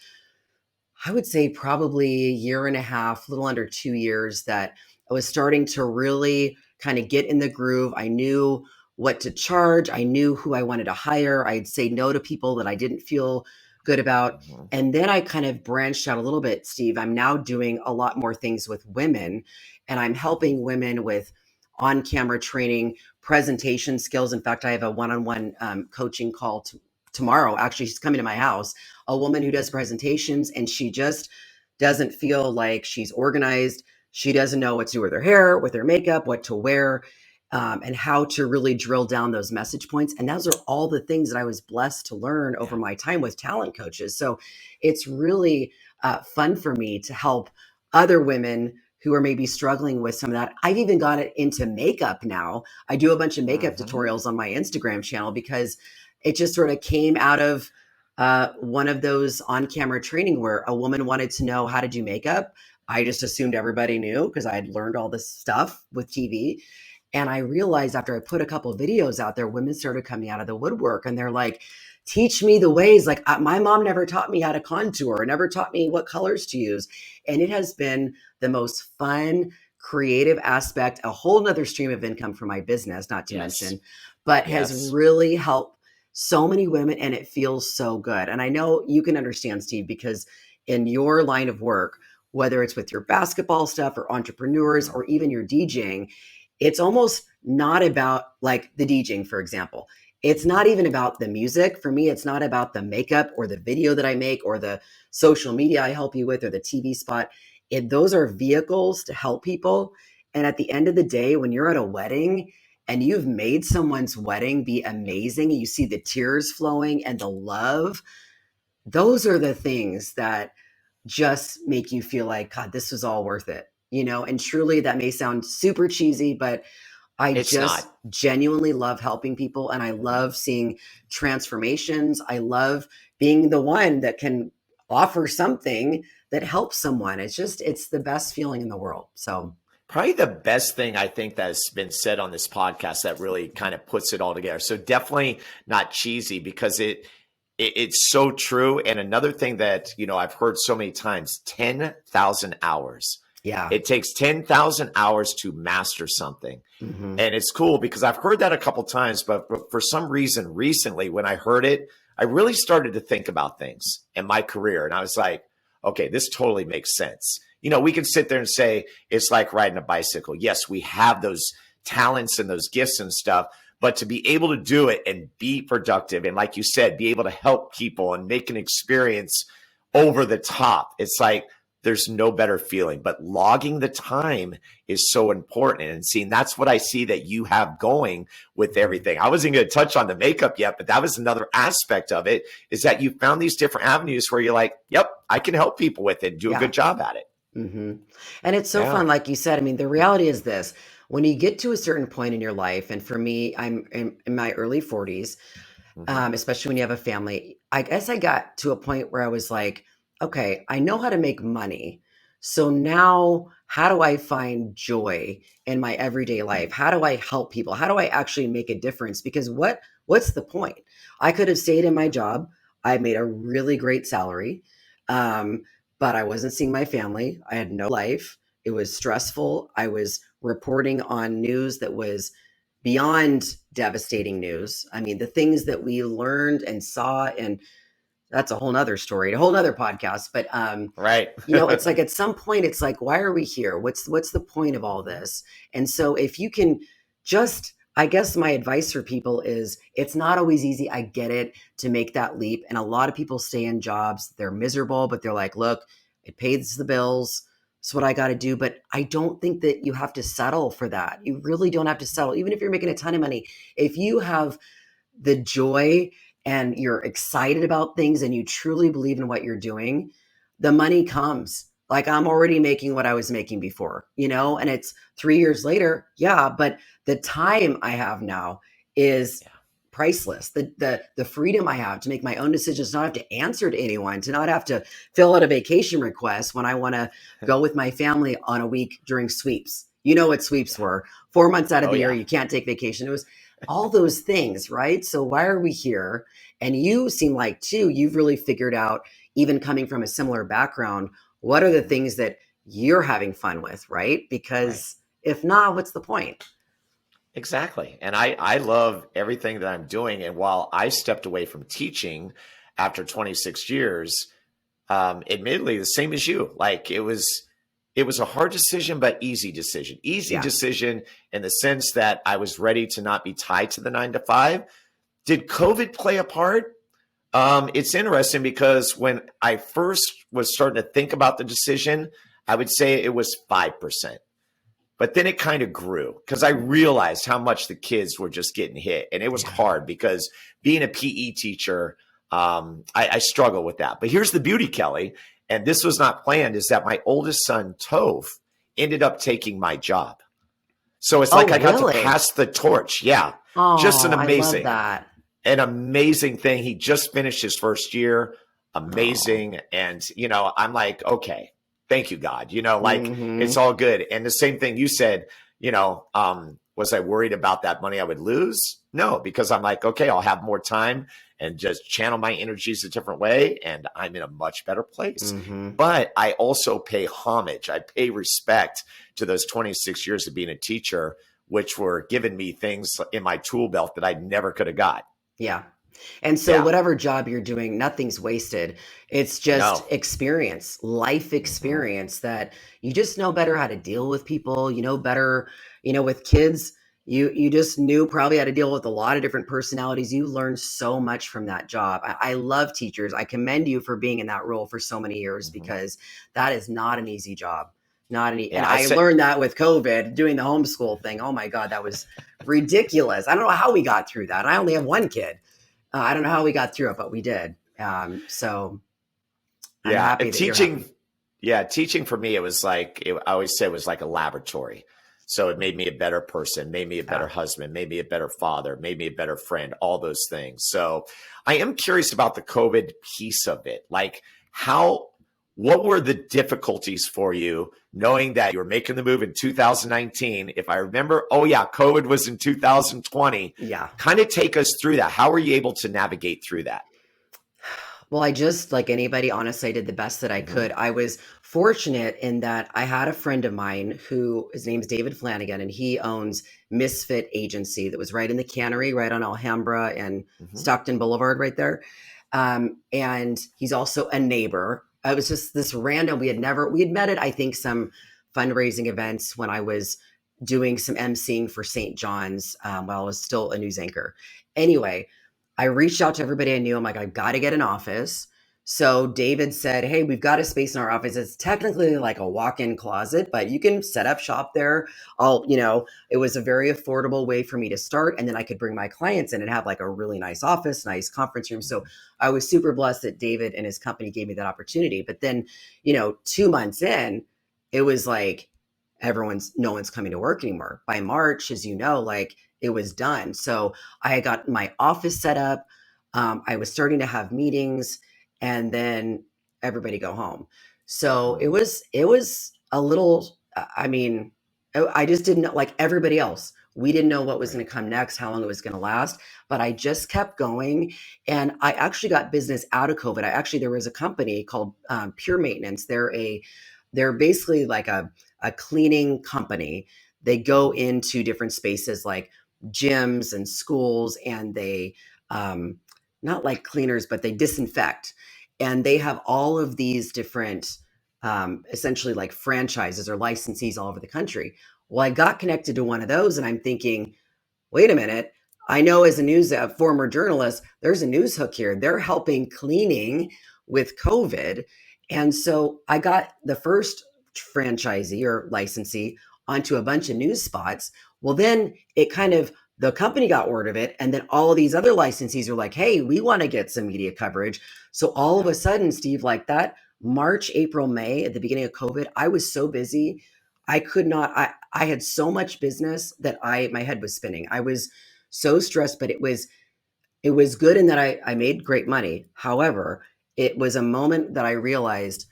I would say probably a year and a half, a little under 2 years, that I was starting to really kind of get in the groove. I knew what to charge. I knew who I wanted to hire. I'd say no to people that I didn't feel good about. Mm-hmm. And then I kind of branched out a little bit, Steve. I'm now doing a lot more things with women, and I'm helping women with on-camera training, presentation skills. In fact, I have a one-on-one coaching call tomorrow. Actually, she's coming to my house, a woman who does presentations, and she just doesn't feel like she's organized. She doesn't know what to do with her hair, with her makeup, what to wear, and how to really drill down those message points. And those are all the things that I was blessed to learn over my time with talent coaches. So it's really fun for me to help other women who are maybe struggling with some of that. I've even got it into makeup now. I do a bunch of makeup tutorials on my Instagram channel because it just sort of came out of one of those on-camera training where a woman wanted to know how to do makeup. I just assumed everybody knew because I had learned all this stuff with TV. And I realized after I put a couple of videos out there, women started coming out of the woodwork and they're like, teach me the ways. Like my mom never taught me how to contour, never taught me what colors to use. And it has been the most fun, creative aspect, a whole nother stream of income for my business, not to mention, but has really helped so many women, and it feels so good. And I know you can understand, Steve, because in your line of work, whether it's with your basketball stuff or entrepreneurs or even your DJing, it's almost not about like the DJing, for example. It's not even about the music. For me, it's not about the makeup or the video that I make or the social media I help you with or the TV spot. Those are vehicles to help people. And at the end of the day, when you're at a wedding and you've made someone's wedding be amazing, you see the tears flowing and the love, those are the things that just make you feel like, God, this was all worth it. And truly that may sound super cheesy, but it's just genuinely love helping people. And I love seeing transformations. I love being the one that can offer something that helps someone. It's the best feeling in the world. So probably the best thing I think that's been said on this podcast that really kind of puts it all together. So definitely not cheesy because it's so true. And another thing that, I've heard so many times, 10,000 hours. Yeah. It takes 10,000 hours to master something. Mm-hmm. And it's cool because I've heard that a couple times, but for some reason recently when I heard it, I really started to think about things in my career. And I was like, okay, this totally makes sense. We can sit there and say it's like riding a bicycle. Yes, we have those talents and those gifts and stuff, but to be able to do it and be productive and, like you said, be able to help people and make an experience over the top, it's like there's no better feeling. But logging the time is so important. And seeing that's what I see that you have going with everything. I wasn't going to touch on the makeup yet, but that was another aspect of it, is that you found these different avenues where you're like, yep, I can help people with it and do a good job at it. Mm-hmm. And it's so fun. Like you said, I mean, the reality is this: when you get to a certain point in your life, and for me, I'm in my early 40s, especially when you have a family, I guess I got to a point where I was like, okay, I know how to make money. So now how do I find joy in my everyday life? How do I help people? How do I actually make a difference? Because what's the point? I could have stayed in my job. I made a really great salary. But I wasn't seeing my family. I had no life. It was stressful. I was reporting on news that was beyond devastating news. I mean, the things that we learned and saw, and that's a whole nother story, a whole nother podcast. But, right. It's like at some point, it's like, why are we here? What's the point of all this? And so if you can just I guess my advice for people is it's not always easy. I get it, to make that leap. And a lot of people stay in jobs, they're miserable, but they're like, look, it pays the bills. It's what I got to do. But I don't think that you have to settle for that. You really don't have to settle. Even if you're making a ton of money, if you have the joy and you're excited about things and you truly believe in what you're doing, the money comes. Like, I'm already making what I was making before, and it's 3 years later. Yeah. But the time I have now is Yeah. priceless. The freedom I have to make my own decisions, not have to answer to anyone, to not have to fill out a vacation request when I want to go with my family on a week during sweeps. You know what sweeps were? 4 months out of Oh, the year, yeah. you can't take vacation. It was all those things, right? So why are we here? And you seem like, too, you've really figured out, even coming from a similar background, what are the things that you're having fun with, right? Because if not, what's the point? Exactly. And I love everything that I'm doing. And while I stepped away from teaching after 26 years, admittedly, the same as you, like it was a hard decision, but easy decision. Easy Yeah. decision in the sense that I was ready to not be tied to the 9 to 5. Did COVID play a part? It's interesting because when I first was starting to think about the decision, I would say it was 5%. But then it kind of grew because I realized how much the kids were just getting hit. And it was hard because being a PE teacher, I struggle with that. But here's the beauty, Kelly, and this was not planned, is that my oldest son, Tove, ended up taking my job. So it's like I got to pass the torch. Yeah. Just an I love amazing thing. He just finished his first year. Amazing. And, I'm like, okay, thank you, God. It's all good. And the same thing you said, was I worried about that money I would lose? No, because I'm like, okay, I'll have more time and just channel my energies a different way. And I'm in a much better place. But I also pay homage. I pay respect to those 26 years of being a teacher, which were giving me things in my tool belt that I never could have got. Yeah. And so whatever job you're doing, nothing's wasted. It's just experience, life experience, that you just know better how to deal with people, better, with kids, you just knew probably how to deal with a lot of different personalities. You learn so much from that job. I love teachers. I commend you for being in that role for so many years, because that is not an easy job. And I learned that with COVID, doing the homeschool thing. Oh my God, that was ridiculous. I don't know how we got through that. I only have one kid. I don't know how we got through it, but we did. So I'm happy that teaching. Teaching for me, it was like, I always say it was like a laboratory. So it made me a better person, made me a better husband, made me a better father, made me a better friend, all those things. So I am curious about the COVID piece of it. Like what were the difficulties for you knowing that you were making the move in 2019? If I remember, COVID was in 2020. Yeah. Kind of take us through that. How were you able to navigate through that? Well, I just, like anybody, honestly, I did the best that I could. I was fortunate in that I had a friend of mine his name's David Flanagan, and he owns Misfit Agency that was right in the Cannery, right on Alhambra and Stockton Boulevard right there. And he's also a neighbor. It was just this random, we had met at, I think, some fundraising events when I was doing some emceeing for St. John's while I was still a news anchor. Anyway, I reached out to everybody I knew. I'm like, I've got to get an office. So David said, hey, we've got a space in our office. It's technically like a walk-in closet, but you can set up shop there. It was a very affordable way for me to start. And then I could bring my clients in and have like a really nice office, nice conference room. So I was super blessed that David and his company gave me that opportunity. But then, 2 months in, it was like, no one's coming to work anymore. By March, as you know, like it was done. So I got my office set up. I was starting to have meetings, and then everybody go home. So it was a little, I just didn't know, like everybody else. We didn't know what was going to come next, how long it was going to last, but I just kept going. And I actually got business out of COVID. There was a company called Pure Maintenance. They're basically like a cleaning company. They go into different spaces like gyms and schools, and they, not like cleaners, but they disinfect. And they have all of these different, essentially like franchises or licensees all over the country. Well, I got connected to one of those, and I'm thinking, wait a minute. I know as a former journalist, there's a news hook here. They're helping cleaning with COVID. And so I got the first franchisee or licensee onto a bunch of news spots. Well, then the company got word of it. And then all of these other licensees were like, hey, we want to get some media coverage. So all of a sudden, Steve, like that, March, April, May, at the beginning of COVID, I was so busy. I could not, I had so much business that my head was spinning. I was so stressed, but it was good in that I made great money. However, it was a moment that I realized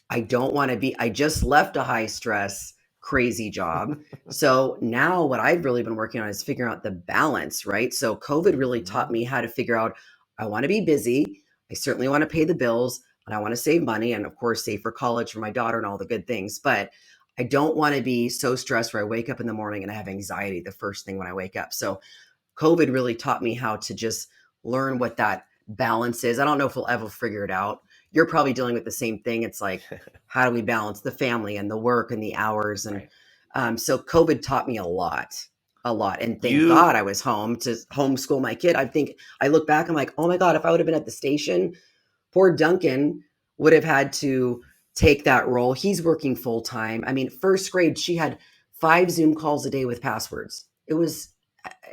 I don't want to I just left a high stress, crazy job. So now what I've really been working on is figuring out the balance, right? So COVID really taught me how to figure out, I want to be busy. I certainly want to pay the bills and I want to save money and of course save for college for my daughter and all the good things. But I don't want to be so stressed where I wake up in the morning and I have anxiety the first thing when I wake up. So COVID really taught me how to just learn what that balance is. I don't know if we'll ever figure it out. You're probably dealing with the same thing. It's like, how do we balance the family and the work and the hours? And so COVID taught me a lot. And thank God I was home to homeschool my kid. I look back, I'm like, oh my God, if I would have been at the station, poor Duncan would have had to take that role. He's working full time. I mean, first grade, she had 5 Zoom calls a day with passwords. It was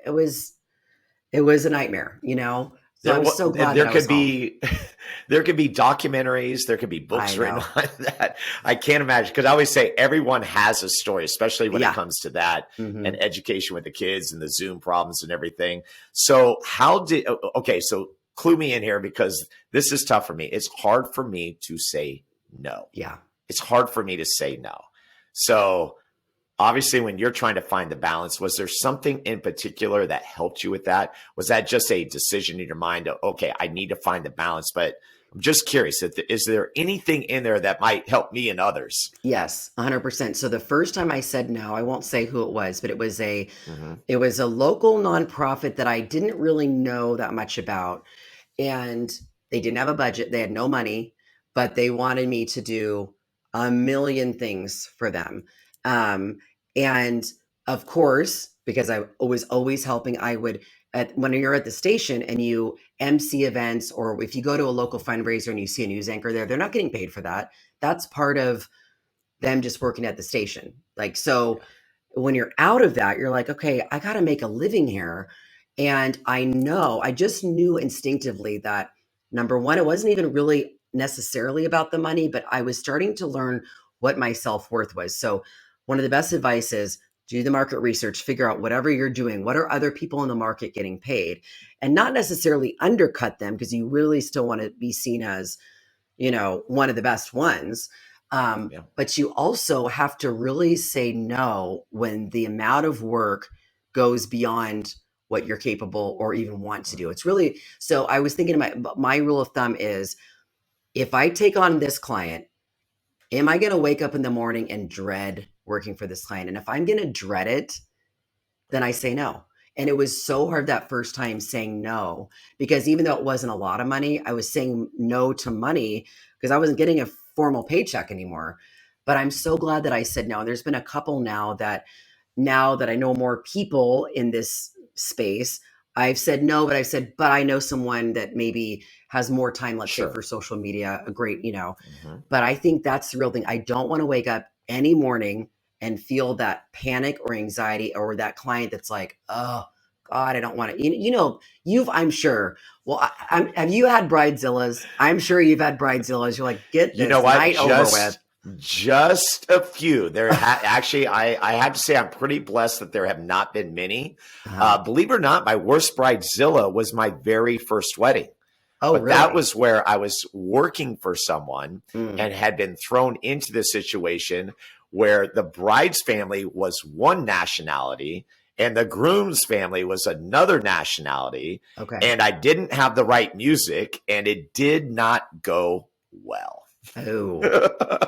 a nightmare, you know? So I'm so glad there that I could was be there could be documentaries, there could be books written on that. I can't imagine, because I always say everyone has a story, especially when it comes to that and education with the kids and the Zoom problems and everything. So so clue me in here, because this is tough for me. It's hard for me to say no. Yeah. It's hard for me to say no. So obviously, when you're trying to find the balance, was there something in particular that helped you with that? Was that just a decision in your mind of, okay, I need to find the balance? But I'm just curious, is there anything in there that might help me and others? Yes, 100%. So the first time I said no, I won't say who it was, but it was a local nonprofit that I didn't really know that much about. And they didn't have a budget. They had no money, but they wanted me to do a million things for them. And of course, because I was always helping, when you're at the station and you MC events, or if you go to a local fundraiser and you see a news anchor there, they're not getting paid for that. That's part of them just working at the station. Like, so when you're out of that, you're like, okay, I got to make a living here. And I just knew instinctively that, number one, it wasn't even really necessarily about the money, but I was starting to learn what my self-worth was. So one of the best advice is do the market research, figure out whatever you're doing, what are other people in the market getting paid, and not necessarily undercut them, because you really still want to be seen as, one of the best ones. But you also have to really say no when the amount of work goes beyond what you're capable or even want to do. It's really, so I was thinking my rule of thumb is, if I take on this client, am I going to wake up in the morning and dread working for this client? And if I'm going to dread it, then I say no. And it was so hard that first time saying no, because even though it wasn't a lot of money, I was saying no to money because I wasn't getting a formal paycheck anymore. But I'm so glad that I said no. And there's been a couple now that I know more people in this space, I've said no, but I know someone that maybe has more time, let's say, for social media, a great, but I think that's the real thing. I don't want to wake up any morning and feel that panic or anxiety, or that client that's like, oh God, I don't want to, I'm sure. Well, have you had bridezillas? I'm sure you've had bridezillas. You're like, get this night over with. Just a few. Actually, I have to say I'm pretty blessed that there have not been many. Believe it or not, my worst bridezilla was my very first wedding. Oh, but really? That was where I was working for someone and had been thrown into this situation where the bride's family was one nationality and the groom's family was another nationality. Okay. And I didn't have the right music, and it did not go well. Oh,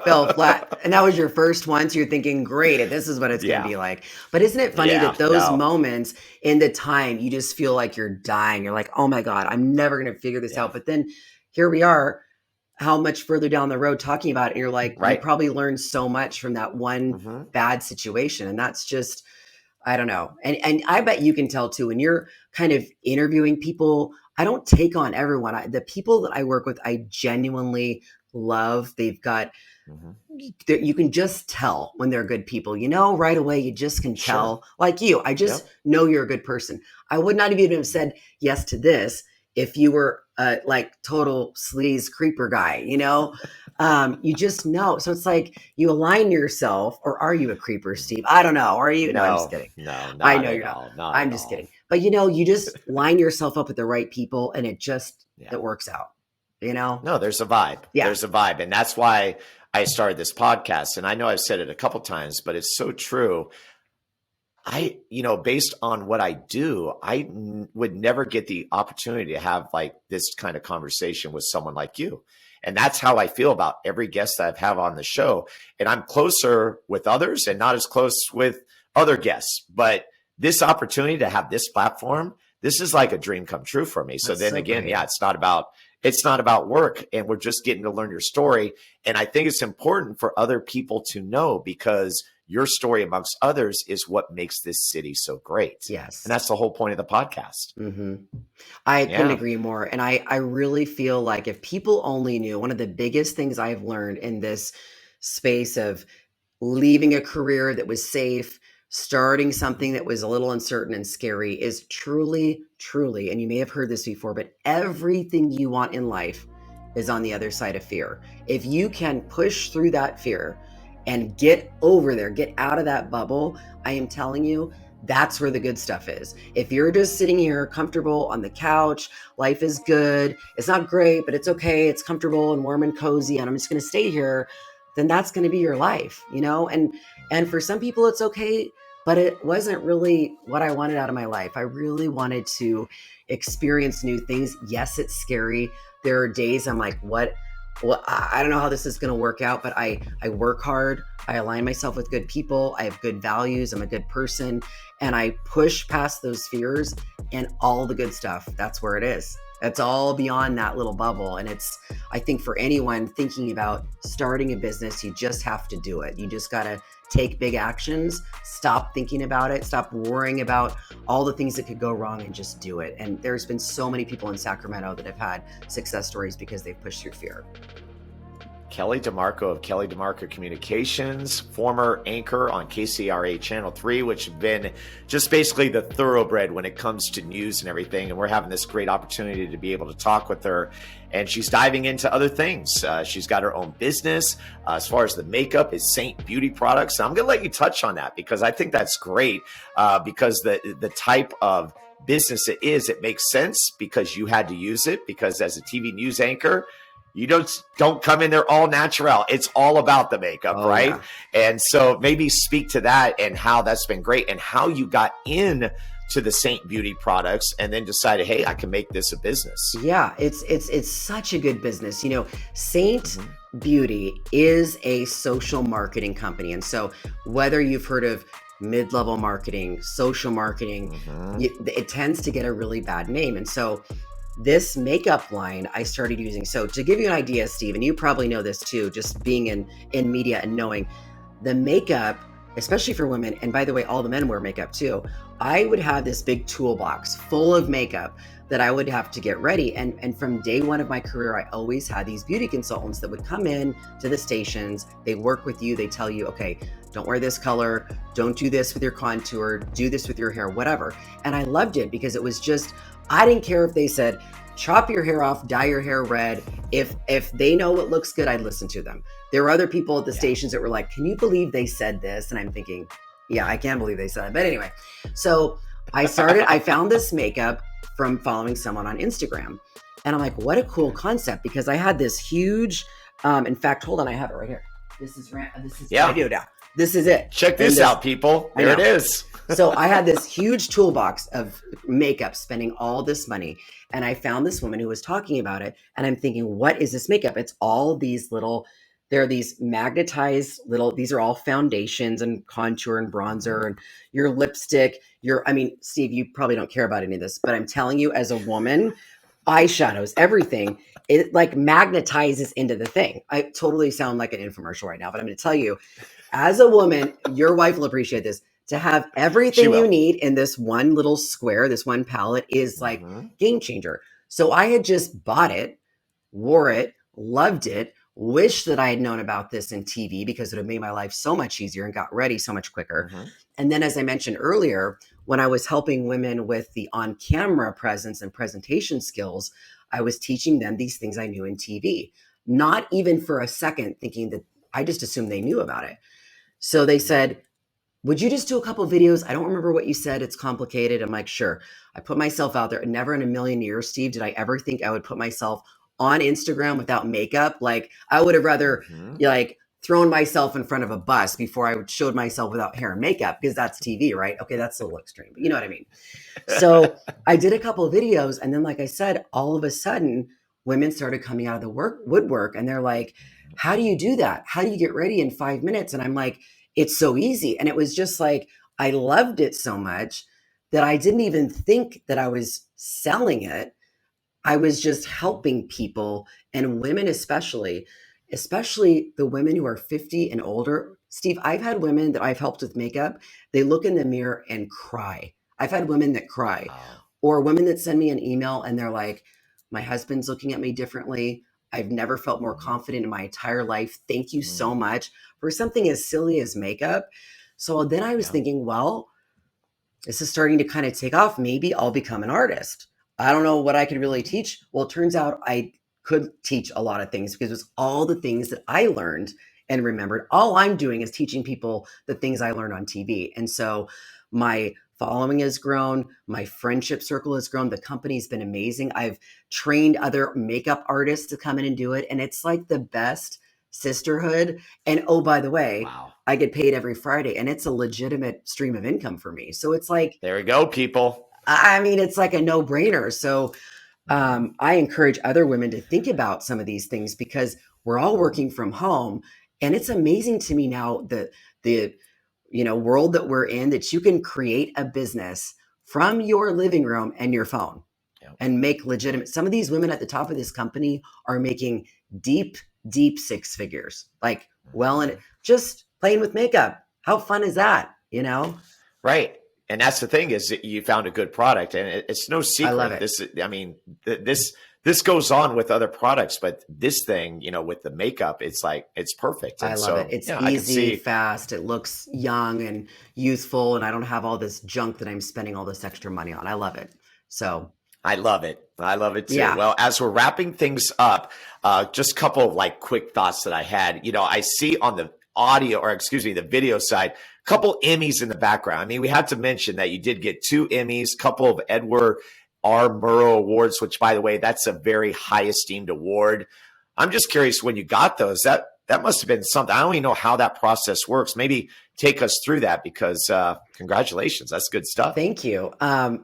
fell flat. And that was your first one. So you're thinking, great, this is what it's going to be like. But isn't it funny that those moments in the time, you just feel like you're dying. You're like, oh my God, I'm never going to figure this out. But then here we are, how much further down the road talking about it. And you're like, you probably learned so much from that one bad situation. And that's just, I don't know. And I bet you can tell too, when you're kind of interviewing people, I don't take on everyone. The people that I work with, I genuinely love. They've got, Mhm. you can just tell when they're good people, right away. You just can Sure. tell, like you, I just Yep. know you're a good person. I would not have even have said yes to this if you were like total sleaze creeper guy, you just know. So it's like you align yourself, or are you a creeper, Steve? I don't know. Are you? No, I'm just No, kidding. no, I not know at you're not. all. Not I'm at just all. kidding. But you just line yourself up with the right people and Yeah. it works out, you know? No, there's a vibe. Yeah. There's a vibe. And that's why I started this podcast. And I know I've said it a couple times, but it's so true. Based on what I do, would never get the opportunity to have like this kind of conversation with someone like you. And that's how I feel about every guest that I've had on the show. And I'm closer with others and not as close with other guests. But this opportunity to have this platform, this is like a dream come true for me. So That's then so again, great. yeah, it's not about work, and we're just getting to learn your story. And I think it's important for other people to know, because your story amongst others is what makes this city so great. Yes. And that's the whole point of the podcast. Mm-hmm. I couldn't Yeah. agree more. And I really feel like if people only knew, one of the biggest things I've learned in this space of leaving a career that was safe, starting something that was a little uncertain and scary, is truly, truly, and you may have heard this before, but everything you want in life is on the other side of fear. If you can push through that fear and get over there, get out of that bubble, I am telling you, that's where the good stuff is. If you're just sitting here comfortable on the couch, life is good, it's not great, but it's okay, it's comfortable and warm and cozy, and I'm just going to stay here, then that's going to be your life, and for some people it's okay, but it wasn't really what I wanted out of my life. I really wanted to experience new things. Yes, it's scary. There are days I'm like, what? Well, I don't know how this is going to work out, but I work hard. I align myself with good people. I have good values. I'm a good person, and I push past those fears and all the good stuff. That's where it is. It's all beyond that little bubble. And I think for anyone thinking about starting a business, you just have to do it. You just got to take big actions, stop thinking about it, stop worrying about all the things that could go wrong, and just do it. And there's been so many people in Sacramento that have had success stories because they've pushed through fear. Kellie DeMarco of Kellie DeMarco Communications, former anchor on KCRA Channel 3, which has been just basically the thoroughbred when it comes to news and everything. And we're having this great opportunity to be able to talk with her. And she's diving into other things. She's got her own business. As far as the makeup is Saint Beauty Products. And I'm going to let you touch on that, because I think that's great, because the type of business it is, it makes sense because you had to use it, because as a TV news anchor, you don't come in there all natural. It's all about the makeup, right? Yeah. And so maybe speak to that and how that's been great, and how you got in to the Saint Beauty Products and then decided, hey, I can make this a business. Yeah, it's such a good business. Saint Beauty is a social marketing company. And so whether you've heard of mid-level marketing, social marketing, it tends to get a really bad name. And so this makeup line I started using. So to give you an idea, Steve, and you probably know this too, just being in media and knowing the makeup, especially for women, and by the way, all the men wear makeup too, I would have this big toolbox full of makeup that I would have to get ready. And from day one of my career, I always had these beauty consultants that would come in to the stations. They work with you. They tell you, okay, don't wear this color. Don't do this with your contour. Do this with your hair, whatever. And I loved it because it was just, I didn't care if they said, chop your hair off, dye your hair red. If they know what looks good, I'd listen to them. There were other people at the stations that were like, can you believe they said this? And I'm thinking, yeah, I can't believe they said it. But anyway, so I found this makeup from following someone on Instagram. And I'm like, what a cool concept, because I had this huge, in fact, hold on, I have it right here. This is I do now. This is it. Check this out, people. There it is. So I had this huge toolbox of makeup, spending all this money. And I found this woman who was talking about it. And I'm thinking, what is this makeup? It's all these there are these magnetized these are all foundations and contour and bronzer and your lipstick, Steve, you probably don't care about any of this, but I'm telling you, as a woman, eyeshadows, everything, it like magnetizes into the thing. I totally sound like an infomercial right now, but I'm going to tell you, as a woman, your wife will appreciate this. to have everything you need in this one little square, this one palette is like game changer. So I had just bought it, wore it, loved it, wished that I had known about this in TV because it would have made my life so much easier and got ready so much quicker. And then, as I mentioned earlier, when I was helping women with the on-camera presence and presentation skills, I was teaching them these things I knew in TV, not even for a second thinking that I just assumed they knew about it. So they said, would you just do a couple of videos? I don't remember what you said. It's complicated. I'm like, sure. I put myself out there. Never in a million years, Steve, did I ever think I would put myself on Instagram without makeup. Like I would have rather like thrown myself in front of a bus before I showed myself without hair and makeup, because that's TV, right? Okay, that's a little extreme, but you know what I mean? So I did a couple of videos, and then, like I said, all of a sudden, women started coming out of the woodwork, and they're like, how do you do that? How do you get ready in 5 minutes? And I'm like, it's so easy. And it was just like, I loved it so much that I didn't even think that I was selling it. I was just helping people, and women especially the women who are 50 and older. Steve, I've had women that I've helped with makeup. They look in the mirror and cry. I've had women that cry, or women that send me an email and they're like, my husband's looking at me differently. I've never felt more confident in my entire life. Thank you so much, for something as silly as makeup. So then I was thinking, well, this is starting to kind of take off. Maybe I'll become an artist. I don't know what I could really teach. Well, it turns out I could teach a lot of things, because it was all the things that I learned and remembered. All I'm doing is teaching people the things I learned on TV. And so my following has grown. My friendship circle has grown. The company's been amazing. I've trained other makeup artists to come in and do it. And it's like the best sisterhood. And oh, by the way, I get paid every Friday, and it's a legitimate stream of income for me. So it's like, there we go, people. I mean, it's like a no-brainer. So I encourage other women to think about some of these things, because we're all working from home. And it's amazing to me now that the world that we're in, that you can create a business from your living room and your phone and make legitimate. Some of these women at the top of this company are making deep six figures, like and just playing with makeup. How fun is that? Right. And that's the thing, is that you found a good product, and it's no secret. I love it. This goes on with other products, but this thing, with the makeup, it's like, it's perfect. And I love it. It's easy, fast. It looks young and youthful, and I don't have all this junk that I'm spending all this extra money on. I love it. So I love it. I love it too. Yeah. Well, as we're wrapping things up, just a couple of like quick thoughts that I had. I see on the the video side, a couple Emmys in the background. I mean, we have to mention that you did get 2 Emmys, couple of Edward R. Murrow Awards, which, by the way, that's a very high esteemed award. I'm just curious, when you got those, that must have been something. I don't even know how that process works. Maybe take us through that, because congratulations, that's good stuff. Thank you.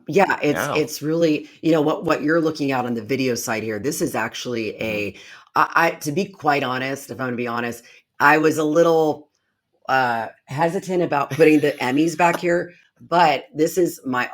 It's really, what you're looking at on the video side here. This is actually to be quite honest, if I'm going to be honest, I was a little hesitant about putting the Emmys back here, but this is my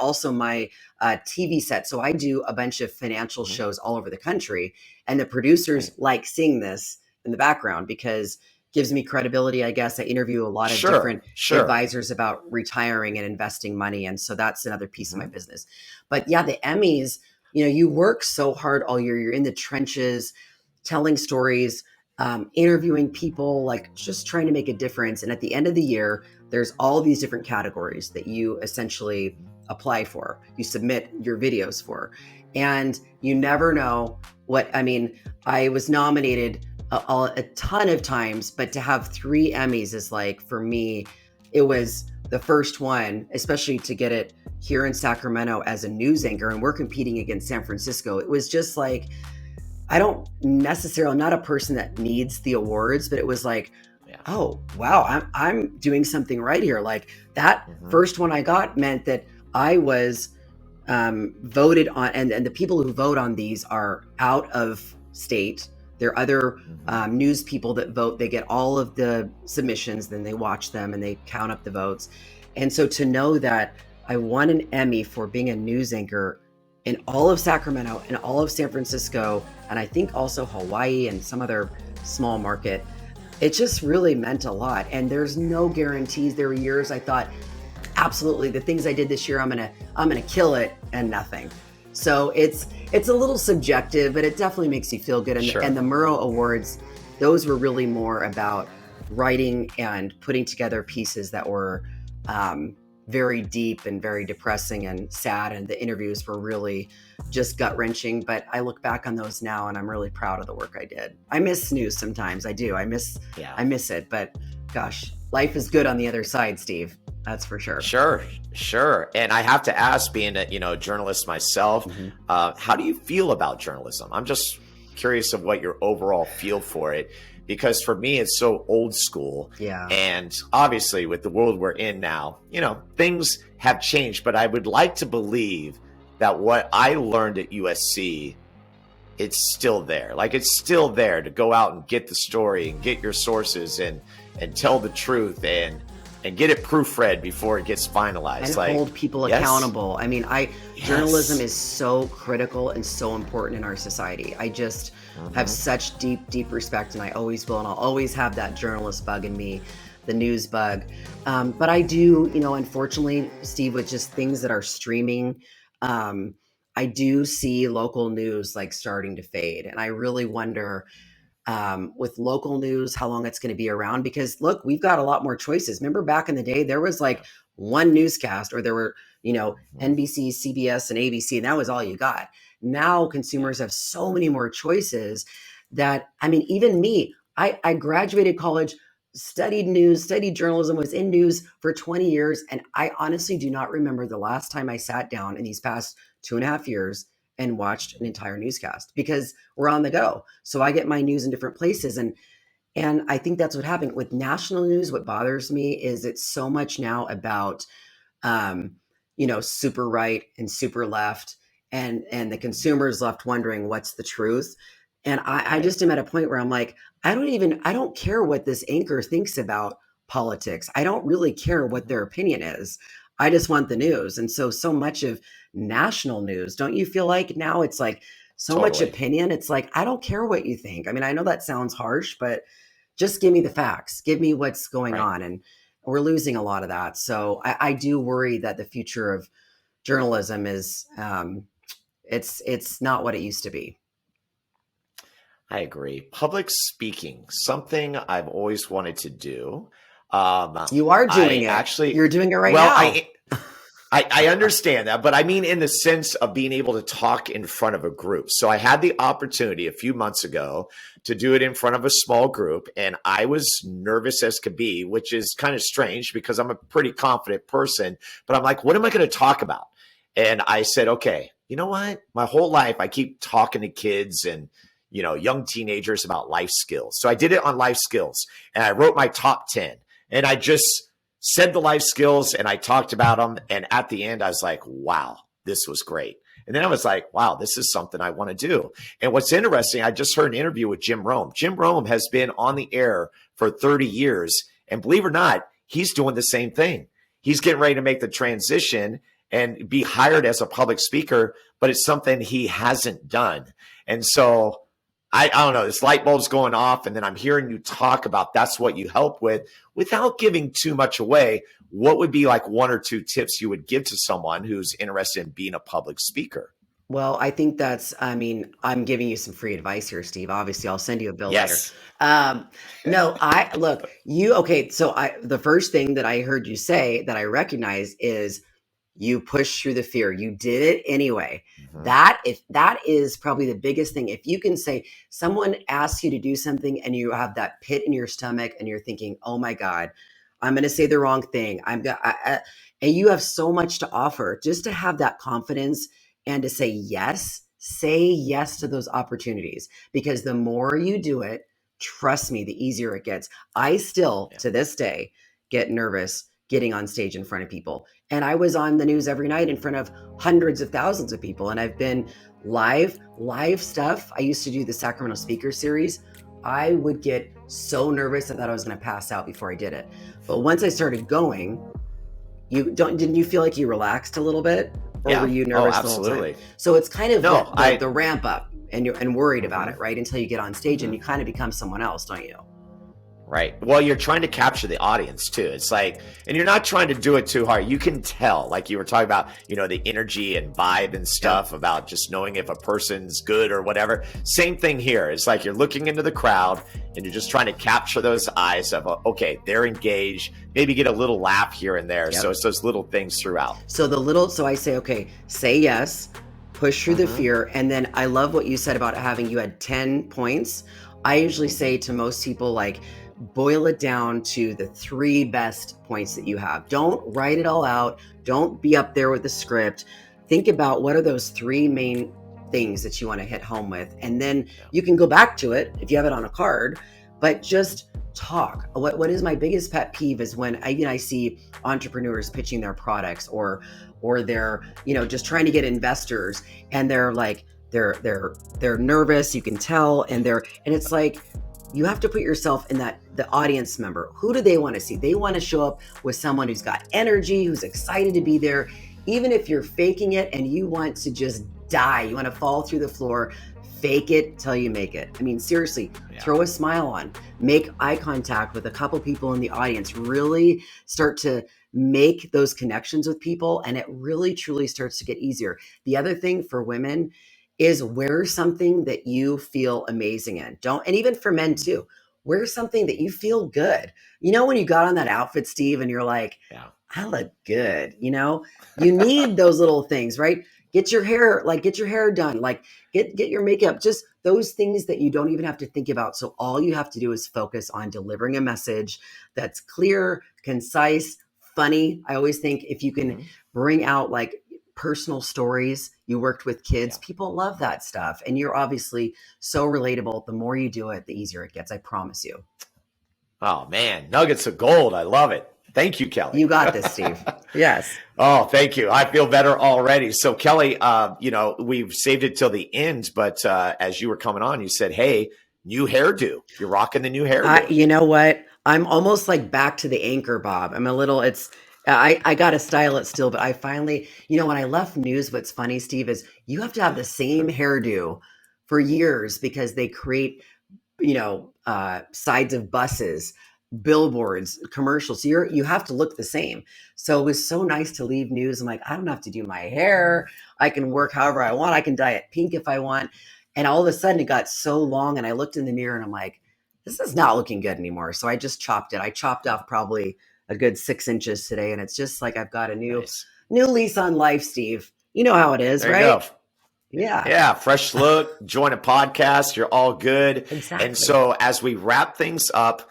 TV set. So I do a bunch of financial shows all over the country, and the producers like seeing this in the background because it gives me credibility, I guess. I interview a lot of different advisors about retiring and investing money. And so that's another piece of my business. But yeah, the Emmys, you work so hard all year. You're in the trenches, telling stories, interviewing people, like just trying to make a difference. And at the end of the year, there's all these different categories that you essentially apply for, you submit your videos for, and you never know I was nominated a ton of times, but to have 3 Emmys is like, for me, it was the first one, especially to get it here in Sacramento as a news anchor, and we're competing against San Francisco. It was just like, I'm not a person that needs the awards, but it was like, oh, wow, I'm doing something right here. Like that first one I got meant that I was voted on, and the people who vote on these are out of state. There are other news people that vote. They get all of the submissions, then they watch them and they count up the votes. And so to know that I won an Emmy for being a news anchor in all of Sacramento and all of San Francisco, and I think also Hawaii and some other small market, it just really meant a lot. And there's no guarantees. There were years I thought, absolutely, the things I did this year, I'm gonna kill it, and nothing. So it's a little subjective, but it definitely makes you feel good. And, Sure. and the Murrow Awards, those were really more about writing and putting together pieces that were very deep and very depressing and sad. And the interviews were really just gut-wrenching. But I look back on those now and I'm really proud of the work I did. I miss news sometimes. I do. I miss it. But gosh, life is good on the other side, Steve. That's for sure. Sure. And I have to ask, being a journalist myself, how do you feel about journalism? I'm just curious of what your overall feel for it, because for me, it's so old school. Yeah. And obviously with the world we're in now, things have changed, but I would like to believe that what I learned at USC, it's still there. Like, it's still there to go out and get the story and get your sources and tell the truth and get it proofread before it gets finalized. And hold people accountable. I mean, journalism is so critical and so important in our society. I just have such deep respect, and I always will, and I'll always have that journalist bug in me, the news bug. But I do, unfortunately, Steve, with just things that are streaming, I do see local news like starting to fade. And I really wonder, with local news, how long it's going to be around, because look, we've got a lot more choices. Remember back in the day, there was like one newscast, or there were, NBC, CBS, and ABC, and that was all you got. Now consumers have so many more choices that, I mean, even me, I graduated college, studied news, studied journalism, was in news for 20 years. And I honestly do not remember the last time I sat down in these past 2.5 years and watched an entire newscast, because we're on the go. So I get my news in different places. And I think that's what happened with national news. What bothers me is it's so much now about, super right and super left, and the consumer's left wondering what's the truth. And I just am at a point where I'm like, I don't care what this anchor thinks about politics. I don't really care what their opinion is. I just want the news. And so much of national news, don't you feel like now it's like so much opinion? It's like, I don't care what you think. I mean, I know that sounds harsh, but just give me the facts. Give me what's going on. And we're losing a lot of that. So I do worry that the future of journalism is, it's not what it used to be. I agree. Public speaking, something I've always wanted to do. You are doing it. Actually, you're doing it right now. I understand that, but I mean in the sense of being able to talk in front of a group. So I had the opportunity a few months ago to do it in front of a small group, and I was nervous as could be, which is kind of strange because I'm a pretty confident person, but I'm like, what am I going to talk about? And I said, okay, you know what? My whole life, I keep talking to kids and young teenagers about life skills. So I did it on life skills, and I wrote my top 10, and I just said the life skills and I talked about them. And at the end, I was like, wow, this was great. And then I was like, wow, this is something I want to do. And what's interesting, I just heard an interview with Jim Rome. Jim Rome has been on the air for 30 years. And believe it or not, he's doing the same thing. He's getting ready to make the transition and be hired as a public speaker, but it's something he hasn't done. And so I don't know, this light bulb's going off, and then I'm hearing you talk about that's what you help with. Without giving too much away, what would be like 1 or 2 tips you would give to someone who's interested in being a public speaker? Well, I think I'm giving you some free advice here, Steve. Obviously, I'll send you a bill later. So the first thing that I heard you say that I recognize is you push through the fear. You did it anyway. Mm-hmm. That is probably the biggest thing. If you can say someone asks you to do something and you have that pit in your stomach and you're thinking, oh my God, I'm going to say the wrong thing. And you have so much to offer, just to have that confidence and to say yes to those opportunities, because the more you do it, trust me, the easier it gets. I still, to this day, get nervous getting on stage in front of people. And I was on the news every night in front of hundreds of thousands of people. And I've been live stuff. I used to do the Sacramento speaker series. I would get so nervous I thought I was going to pass out before I did it. But once I started going, didn't you feel like you relaxed a little bit? Or were you nervous the whole time? So it's kind of the ramp up and worried about it, right? Until you get on stage and you kind of become someone else, don't you? Right. Well, you're trying to capture the audience too. It's like, and you're not trying to do it too hard. You can tell, like you were talking about, the energy and vibe and stuff about just knowing if a person's good or whatever. Same thing here. It's like you're looking into the crowd and you're just trying to capture those eyes of, okay, they're engaged, maybe get a little laugh here and there. So it's those little things throughout. So I say, okay, say yes, push through the fear. And then I love what you said about you had 10 points. I usually say to most people, like, boil it down to the 3 best points that you have. Don't write it all out. Don't be up there with the script. Think about what are those 3 main things that you want to hit home with. And then you can go back to it if you have it on a card, but just talk. What is my biggest pet peeve is when I see entrepreneurs pitching their products or they're, just trying to get investors, and they're like, they're nervous, you can tell, and it's like, you have to put yourself in the audience member. Who do they want to see? They want to show up with someone who's got energy, who's excited to be there. Even if you're faking it and you want to just die, you want to fall through the floor, fake it till you make it. I mean, seriously, throw a smile on, make eye contact with a couple people in the audience, really start to make those connections with people, and it really truly starts to get easier. The other thing for women is wear something that you feel amazing in. And even for men too, wear something that you feel good. When you got on that outfit, Steve, and you're like, I look good, you need those little things, right? Get your hair done, like get your makeup, just those things that you don't even have to think about. So all you have to do is focus on delivering a message that's clear, concise, funny. I always think if you can bring out like personal stories, you worked with kids, people love that stuff. And you're obviously so relatable. The more you do it, the easier it gets. I promise you. Oh man, nuggets of gold. I love it. Thank you, Kellie. You got this, Steve. Yes. Oh, thank you. I feel better already. So Kellie, we've saved it till the end, but as you were coming on, you said, hey, new hairdo. You're rocking the new hairdo. You know what? I'm almost like back to the anchor bob. I got to style it still, but I finally, when I left news, what's funny, Steve, is you have to have the same hairdo for years because they create, sides of buses, billboards, commercials. So you have to look the same. So it was so nice to leave news. I'm like, I don't have to do my hair. I can work however I want. I can dye it pink if I want. And all of a sudden it got so long, and I looked in the mirror and I'm like, this is not looking good anymore. So I just chopped it. I chopped off probably a good 6 inches today. And it's just like, I've got a new lease on life, Steve. You know how it is, there right? You go. Yeah. Yeah. Fresh look, join a podcast. You're all good. Exactly. And so as we wrap things up,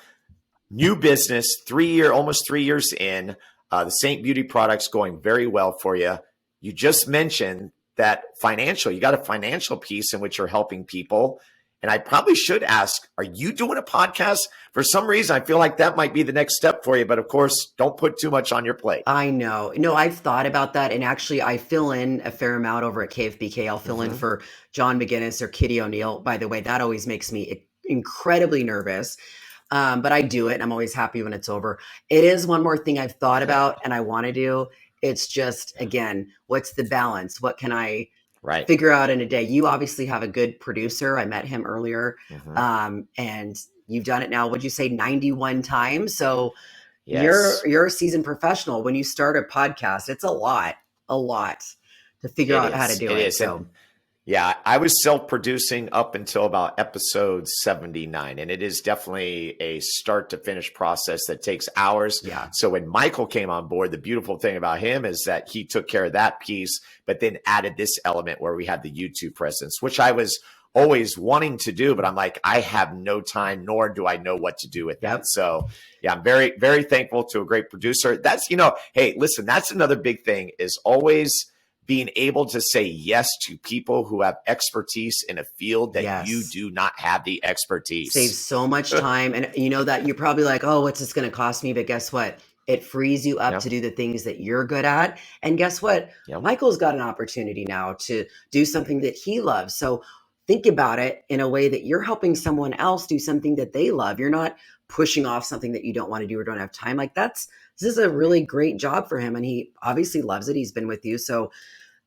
new business, almost 3 years in, the St. Beauty products going very well for you. You just mentioned that you got a financial piece in which you're helping people. And I probably should ask, are you doing a podcast? For some reason, I feel like that might be the next step for you. But of course, don't put too much on your plate. I know. No, I've thought about that. And actually, I fill in a fair amount over at KFBK. I'll fill in for John McGinnis or Kitty O'Neill. By the way, that always makes me incredibly nervous. But I do it. And I'm always happy when it's over. It is one more thing I've thought about and I want to do. It's just, again, what's the balance? What can I figure out in a day? You obviously have a good producer. I met him earlier. And you've done it now, what'd you say, 91 times? So you're a seasoned professional. When you start a podcast, it's a lot to figure out how to do it. So yeah, I was self-producing up until about episode 79, and it is definitely a start to finish process that takes hours. Yeah. So when Michael came on board, the beautiful thing about him is that he took care of that piece, but then added this element where we had the YouTube presence, which I was always wanting to do, but I'm like, I have no time, nor do I know what to do with that. So yeah, I'm very, very thankful to a great producer. That's, hey, listen, that's another big thing is always being able to say yes to people who have expertise in a field that you do not have the expertise. Saves so much time. And you know that you're probably like, oh, what's this going to cost me? But guess what? It frees you up to do the things that you're good at. And guess what? Michael's got an opportunity now to do something that he loves. So think about it in a way that you're helping someone else do something that they love. You're not pushing off something that you don't want to do or don't have time. Like this is a really great job for him. And he obviously loves it. He's been with you. So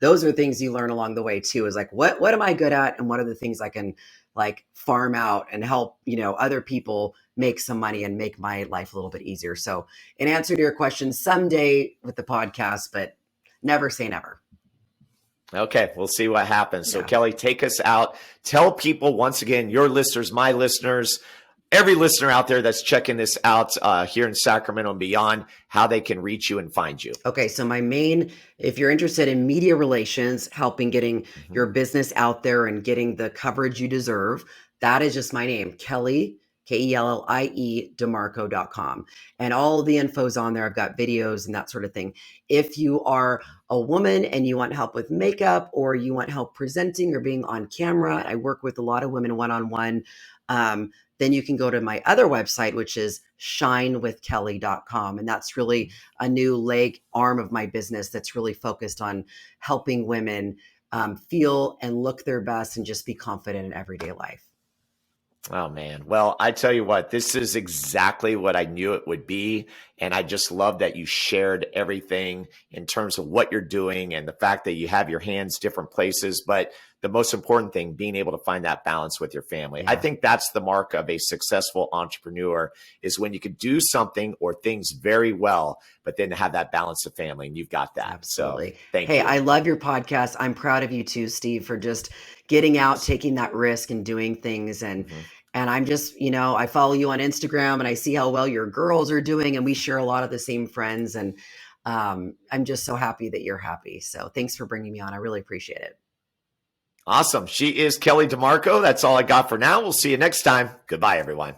those are things you learn along the way too, is like, what am I good at? And what are the things I can like farm out and help, other people make some money and make my life a little bit easier. So in answer to your question, someday with the podcast, but never say never. Okay, we'll see what happens. So Yeah. Kellie, take us out. Tell people once again, your listeners, my listeners, every listener out there that's checking this out here in Sacramento and beyond, how they can reach you and find you. Okay, so if you're interested in media relations, helping getting your business out there and getting the coverage you deserve, that is just my name, Kellie, Kellie, DeMarco.com. And all the info's on there. I've got videos and that sort of thing. If you are a woman and you want help with makeup, or you want help presenting or being on camera, I work with a lot of women one-on-one. Then you can go to my other website, which is shinewithkellie.com. And that's really a new arm of my business that's really focused on helping women feel and look their best and just be confident in everyday life. Oh, man. Well, I tell you what, this is exactly what I knew it would be. And I just love that you shared everything in terms of what you're doing and the fact that you have your hands different places. But the most important thing, being able to find that balance with your family. Yeah. I think that's the mark of a successful entrepreneur, is when you can do something or things very well, but then have that balance of family. And you've got that. Absolutely. So thank you. Hey, I love your podcast. I'm proud of you too, Steve, for just getting out, taking that risk and doing things. And I'm just, I follow you on Instagram and I see how well your girls are doing, and we share a lot of the same friends. And I'm just so happy that you're happy. So thanks for bringing me on. I really appreciate it. Awesome. She is Kellie DeMarco. That's all I got for now. We'll see you next time. Goodbye, everyone.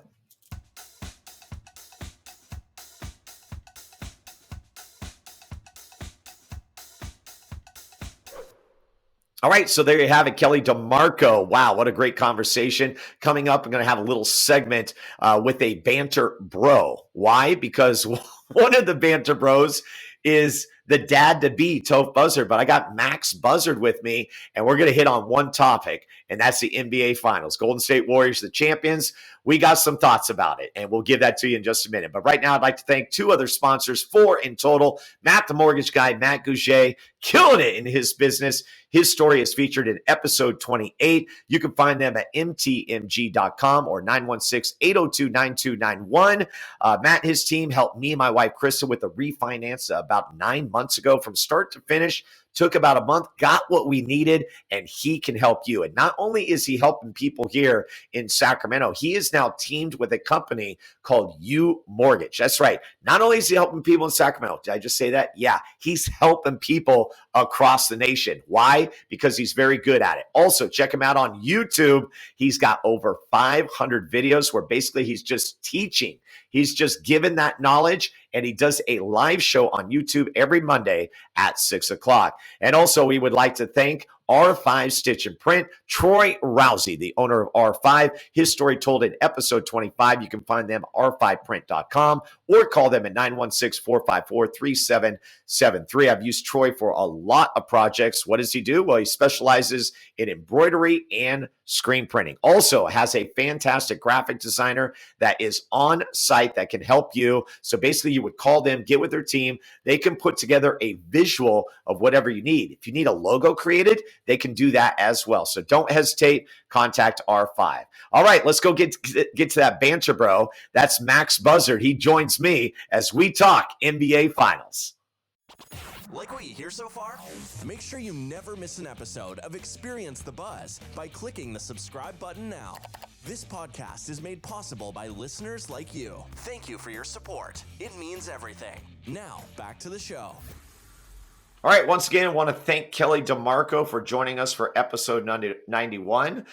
All right, so there you have it, Kellie DeMarco. Wow, what a great conversation. Coming up, I'm going to have a little segment with a Banter Bro. Why? Because one of the Banter Bros is the dad-to-be, THOSE BUZZARD, but I got Max Buzzard with me, and we're going to hit on one topic, and that's the NBA Finals. Golden State Warriors, the champions. We got some thoughts about it, and we'll give that to you in just a minute. But right now, I'd like to thank two other sponsors, four in total. Matt, the mortgage guy, Matt Gouget, killing it in his business. His story is featured in episode 28. You can find them at mtmg.com or 916-802-9291. Matt and his team helped me and my wife, Krista, with a refinance about 9 months ago from start to finish. Took about a month, got what we needed, and he can help you. And not only is he helping people here in Sacramento, he is now teamed with a company called U Mortgage. That's right. Not only is he helping people in Sacramento, did I just say that? Yeah, he's helping people across the nation. Why? Because he's very good at it. Also, check him out on YouTube. He's got over 500 videos where basically he's just teaching. He's just given that knowledge, and he does a live show on YouTube every Monday at 6 o'clock. And also, we would like to thank R5 Stitch and Print, Troy Rousey, the owner of R5. His story told in episode 25. You can find them at r5print.com or call them at 916-454-3773. I've used Troy for a lot of projects. What does he do? Well, he specializes in embroidery and screen printing. Also has a fantastic graphic designer that is on site that can help you. So basically, you would call them, get with their team. They can put together a visual of whatever you need. If you need a logo created, they can do that as well. So don't hesitate. Contact R5. All right, let's go get to that Banter Bro. That's Max Buzzard. He joins me as we talk NBA Finals. Like what you hear so far? Make sure you never miss an episode of Experience the Buzz by clicking the subscribe button now. This podcast is made possible by listeners like you. Thank you for your support. It means everything. Now, back to the show. All right, once again, I want to thank Kellie DeMarco for joining us for episode 91.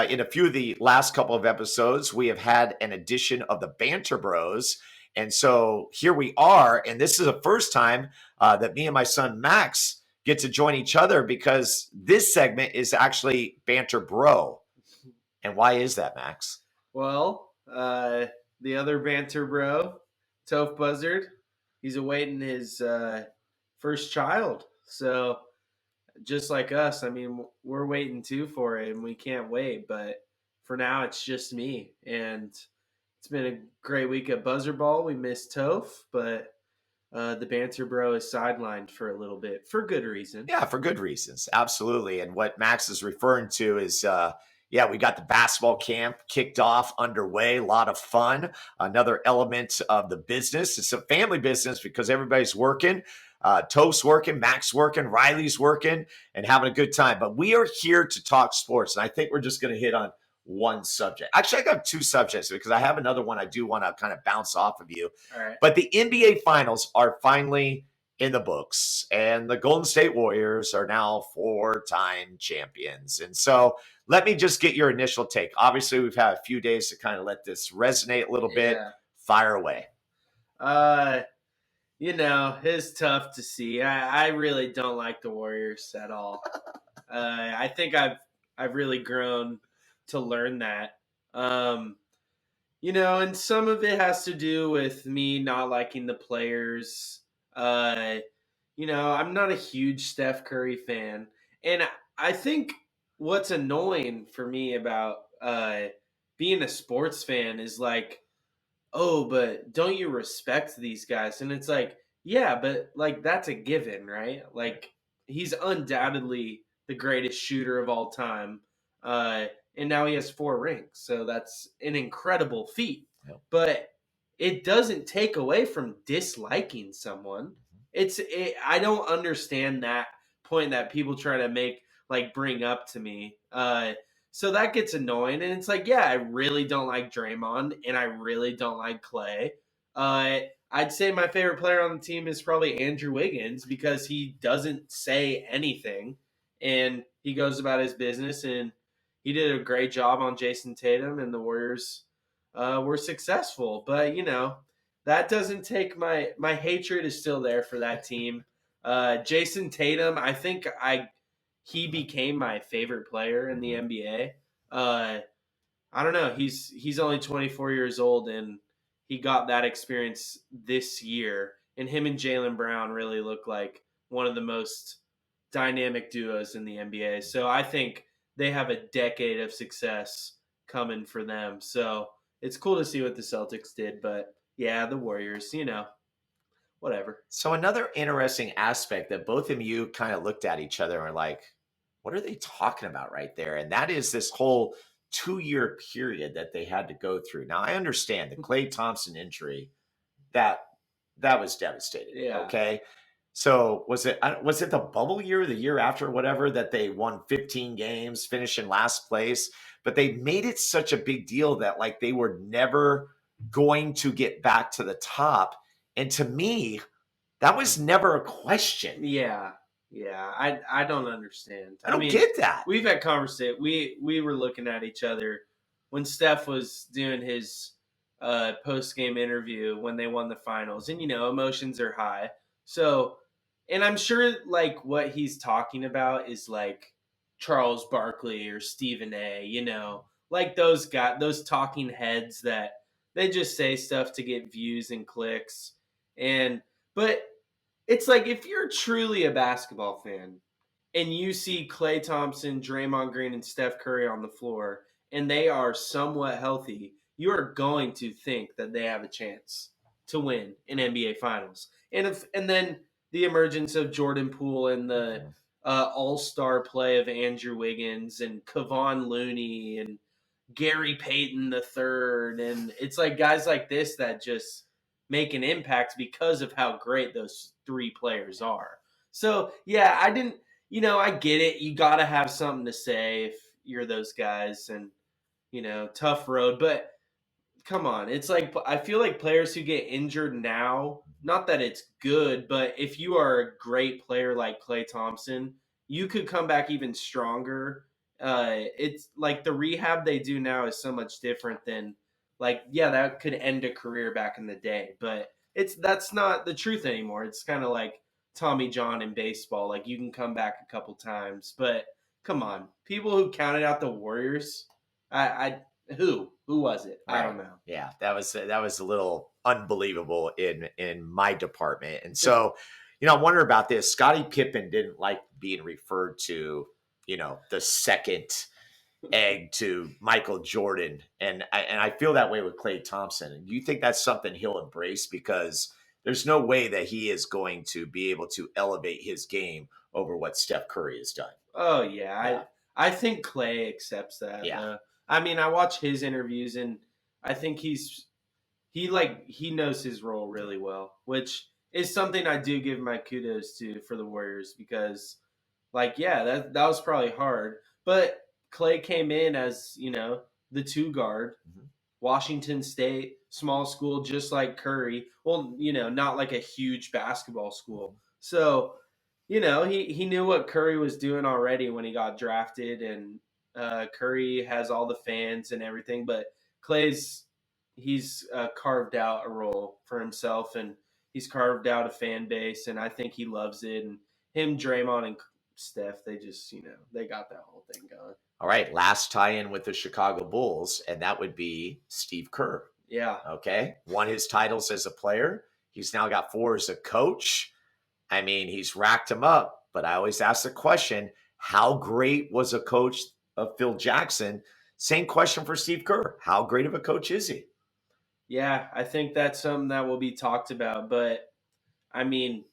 In a few of the last couple of episodes, we have had an edition of the Banter Bros. And so here we are, and this is the first time that me and my son Max get to join each other, because this segment is actually Banter Bro. And why is that, Max? Well, the other Banter Bro, THOSE BUZZARD, he's awaiting his first child. So just like us, I mean, we're waiting too for it, and we can't wait. But for now, it's just me. And it's been a great week at Buzzard Ball. We missed Toph, but the Banter Bro is sidelined for a little bit for good reason. Yeah, for good reasons. Absolutely. And what Max is referring to is Yeah, we got the basketball camp kicked off, underway. A lot of fun. Another element of the business. It's a family business because everybody's working. Toast's working, Mac's working, Riley's working, and having a good time. But we are here to talk sports, and I think we're just going to hit on one subject. Actually, I got two subjects because I have another one I do want to kind of bounce off of you. All right. But the NBA Finals are finally in the books, and the Golden State Warriors are now 4-time champions. And so let me just get your initial take. Obviously, we've had a few days to kind of let this resonate a little bit. Yeah. Fire away. It's tough to see. I really don't like the Warriors at all. I think I've really grown to learn that. And some of it has to do with me not liking the players. I'm not a huge Steph Curry fan. And I think what's annoying for me about being a sports fan is like, oh, but don't you respect these guys? And it's like, yeah, but like that's a given, right? Like he's undoubtedly the greatest shooter of all time. And now he has 4 rings. So that's an incredible feat. Yep. But it doesn't take away from disliking someone. I don't understand that point that people try to bring up to me. So that gets annoying. And it's like, yeah, I really don't like Draymond and I really don't like Clay. I'd say my favorite player on the team is probably Andrew Wiggins because he doesn't say anything and he goes about his business, and he did a great job on Jason Tatum, and the Warriors were successful. But, that doesn't take my hatred is still there for that team. Jason Tatum, I think he became my favorite player in the NBA. I don't know. He's only 24 years old, and he got that experience this year. And him and Jaylen Brown really look like one of the most dynamic duos in the NBA. So I think they have a decade of success coming for them. So it's cool to see what the Celtics did. But yeah, the Warriors, whatever. So another interesting aspect that both of you kind of looked at each other and were like, what are they talking about right there? And that is this whole 2-year period that they had to go through. Now, I understand the Klay Thompson injury, that was devastating. Yeah. Okay. So was it the bubble year, the year after, whatever, that they won 15 games, finished in last place, but they made it such a big deal that like they were never going to get back to the top. And to me, that was never a question. Yeah. I don't understand. I don't get that. We've had conversation. We were looking at each other when Steph was doing his post game interview when they won the finals, and emotions are high. So, and I'm sure like what he's talking about is like Charles Barkley or Stephen A. Like those guys, those talking heads that they just say stuff to get views and clicks, but. It's like if you're truly a basketball fan and you see Klay Thompson, Draymond Green, and Steph Curry on the floor and they are somewhat healthy, you are going to think that they have a chance to win an NBA Finals. And then the emergence of Jordan Poole and the all-star play of Andrew Wiggins and Kevon Looney and Gary Payton III, and it's like guys like this that just make an impact because of how great those 3 players are. So, yeah, I get it. You got to have something to say if you're those guys, and, tough road. But come on. It's like, I feel like players who get injured now, not that it's good, but if you are a great player like Klay Thompson, you could come back even stronger. It's like the rehab they do now is so much different than that could end a career back in the day, but that's not the truth anymore. It's kind of like Tommy John in baseball. Like you can come back a couple times, but come on, people who counted out the Warriors, who was it? Right. I don't know. Yeah, that was a little unbelievable in my department. And so, I wonder about this. Scottie Pippen didn't like being referred to, the second egg to Michael Jordan. And I feel that way with Klay Thompson. And do you think that's something he'll embrace? Because there's no way that he is going to be able to elevate his game over what Steph Curry has done. Oh, yeah. I think Clay accepts that. Yeah. I mean, I watch his interviews, and I think he knows his role really well, which is something I do give my kudos to for the Warriors because, like, yeah, that was probably hard, but Clay came in as the 2 guard. Mhm. Washington State, small school, just like Curry. Well, not like a huge basketball school. So, he knew what Curry was doing already when he got drafted, and Curry has all the fans and everything. But he's carved out a role for himself, and he's carved out a fan base, and I think he loves it. And him, Draymond, and Steph, they just they got that whole thing going. All right, last tie-in with the Chicago Bulls, and that would be Steve Kerr. Yeah. Okay, won his titles as a player. He's now got 4 as a coach. I mean, he's racked them up, but I always ask the question, how great was a coach of Phil Jackson? Same question for Steve Kerr. How great of a coach is he? Yeah, I think that's something that will be talked about. But, I mean,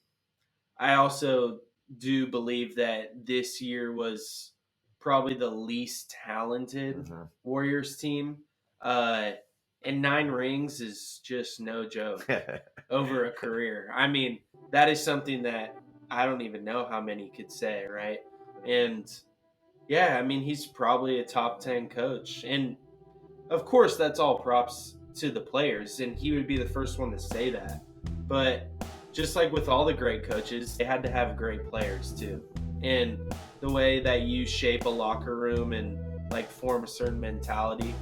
I also do believe that this year was probably the least talented Warriors team. And 9 rings is just no joke over a career. I mean, that is something that I don't even know how many could say, right? And yeah, I mean, he's probably a top 10 coach. And of course, that's all props to the players, and he would be the first one to say that. But just like with all the great coaches, they had to have great players too. And the way that you shape a locker room and like form a certain mentality,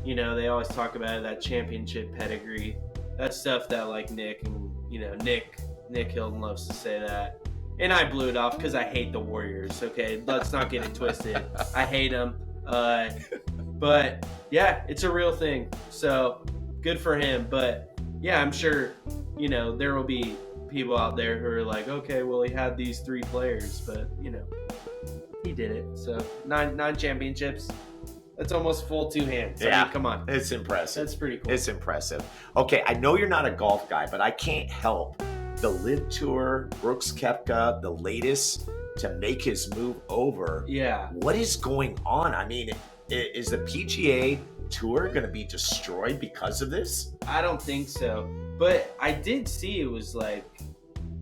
they always talk about that championship pedigree. That's stuff that like Nick and Nick Hilton loves to say that. And I blew it off because I hate the Warriors. Okay, let's not get it twisted. I hate them. But yeah, it's a real thing. So good for him. But yeah, I'm sure, there will be people out there who are like, okay, well, he had these 3 players, but he did it. So nine championships. That's almost full 2 hands. Yeah, I mean, come on. It's impressive. That's pretty cool. It's impressive. Okay, I know you're not a golf guy, but I can't help the LIV Tour, Brooks Koepka, the latest to make his move over. Yeah. What is going on? I mean, is the PGA Tour going to be destroyed because of this? I don't think so. But I did see it was like,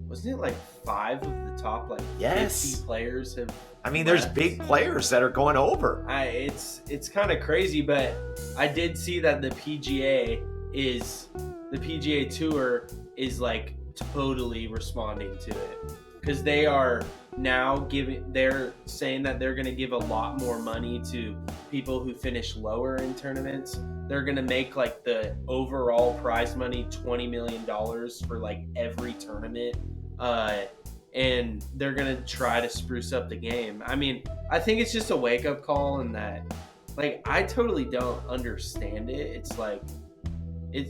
wasn't it like 5 of the top 50 players have? I mean, there's big players that are going over. It's kind of crazy, but I did see that the PGA Tour is like totally responding to it because they are now they're saying that they're going to give a lot more money to people who finish lower in tournaments. They're going to make like the overall prize money $20 million for like every tournament. And they're going to try to spruce up the game. I mean, I think it's just a wake-up call in that, like, I totally don't understand it. It's like,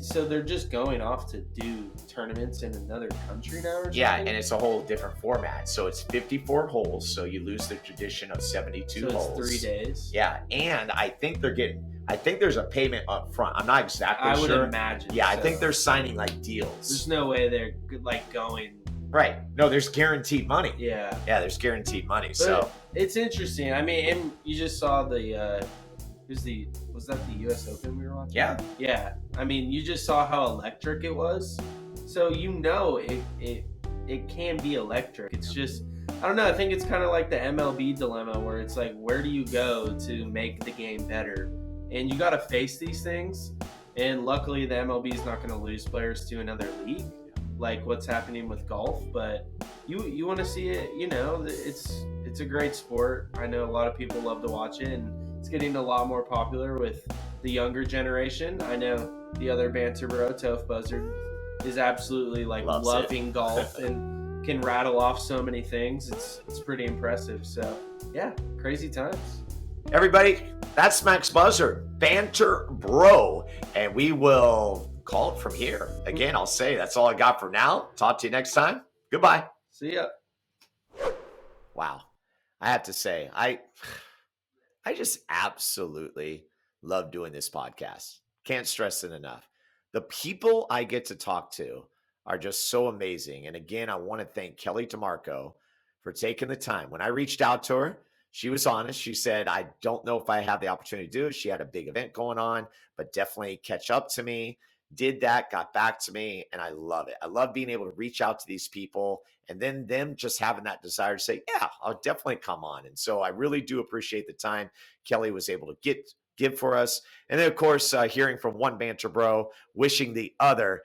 so they're just going off to do tournaments in another country now or something? Yeah, and it's a whole different format. So it's 54 holes, so you lose the tradition of 72 holes. So it's 3 days? Yeah, and I think there's a payment up front. I'm not exactly sure. I would imagine. Yeah, so. I think they're signing like deals. There's no way they're like going. Right. No, there's guaranteed money. Yeah. Yeah, there's guaranteed money. But so it's interesting. I mean, and you just saw was that the US Open we were watching? Yeah. Yeah. I mean, you just saw how electric it was. So it can be electric. It's just, I don't know, I think it's kind of like the MLB dilemma where it's like, where do you go to make the game better? And you got to face these things. And luckily the MLB is not going to lose players to another league, like what's happening with golf. But you want to see it, it's a great sport. I know a lot of people love to watch it, and it's getting a lot more popular with the younger generation. I know the other Banter BRO, THOSE BUZZARD, is absolutely like loving golf and can rattle off so many things. It's pretty impressive. So yeah, crazy times. Everybody, that's Max Buzzard, Banter BRO, and we will call it from here. Again, I'll say that's all I got for now. Talk to you next time. Goodbye. See ya. Wow. I have to say, I just absolutely love doing this podcast. Can't stress it enough. The people I get to talk to are just so amazing. And again, I want to thank Kellie DeMarco for taking the time. When I reached out to her, she was honest. She said, I don't know if I have the opportunity to do it. She had a big event going on, but definitely catch up to me. Did that, got back to me, and I love it. I love being able to reach out to these people and then them just having that desire to say, yeah, I'll definitely come on. And so I really do appreciate the time Kellie was able to give for us. And then, of course, hearing from one Banter Bro, wishing the other,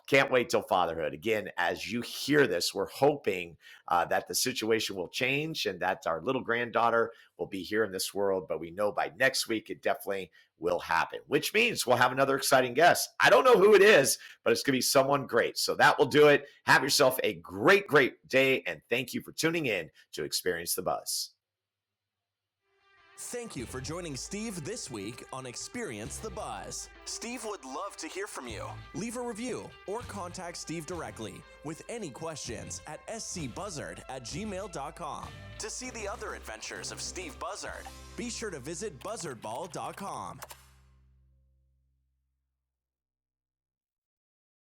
can't wait till fatherhood. Again, as you hear this, we're hoping that the situation will change and that our little granddaughter will be here in this world. But we know by next week, it definitely will happen, which means we'll have another exciting guest. I don't know who it is, but it's going to be someone great. So that will do it. Have yourself a great, great day. And thank you for tuning in to Experience the Buzz. Thank you for joining Steve this week on Experience the Buzz. Steve would love to hear from you. Leave a review or contact Steve directly with any questions at scbuzzard@gmail.com. To see the other adventures of Steve Buzzard, be sure to visit buzzardball.com.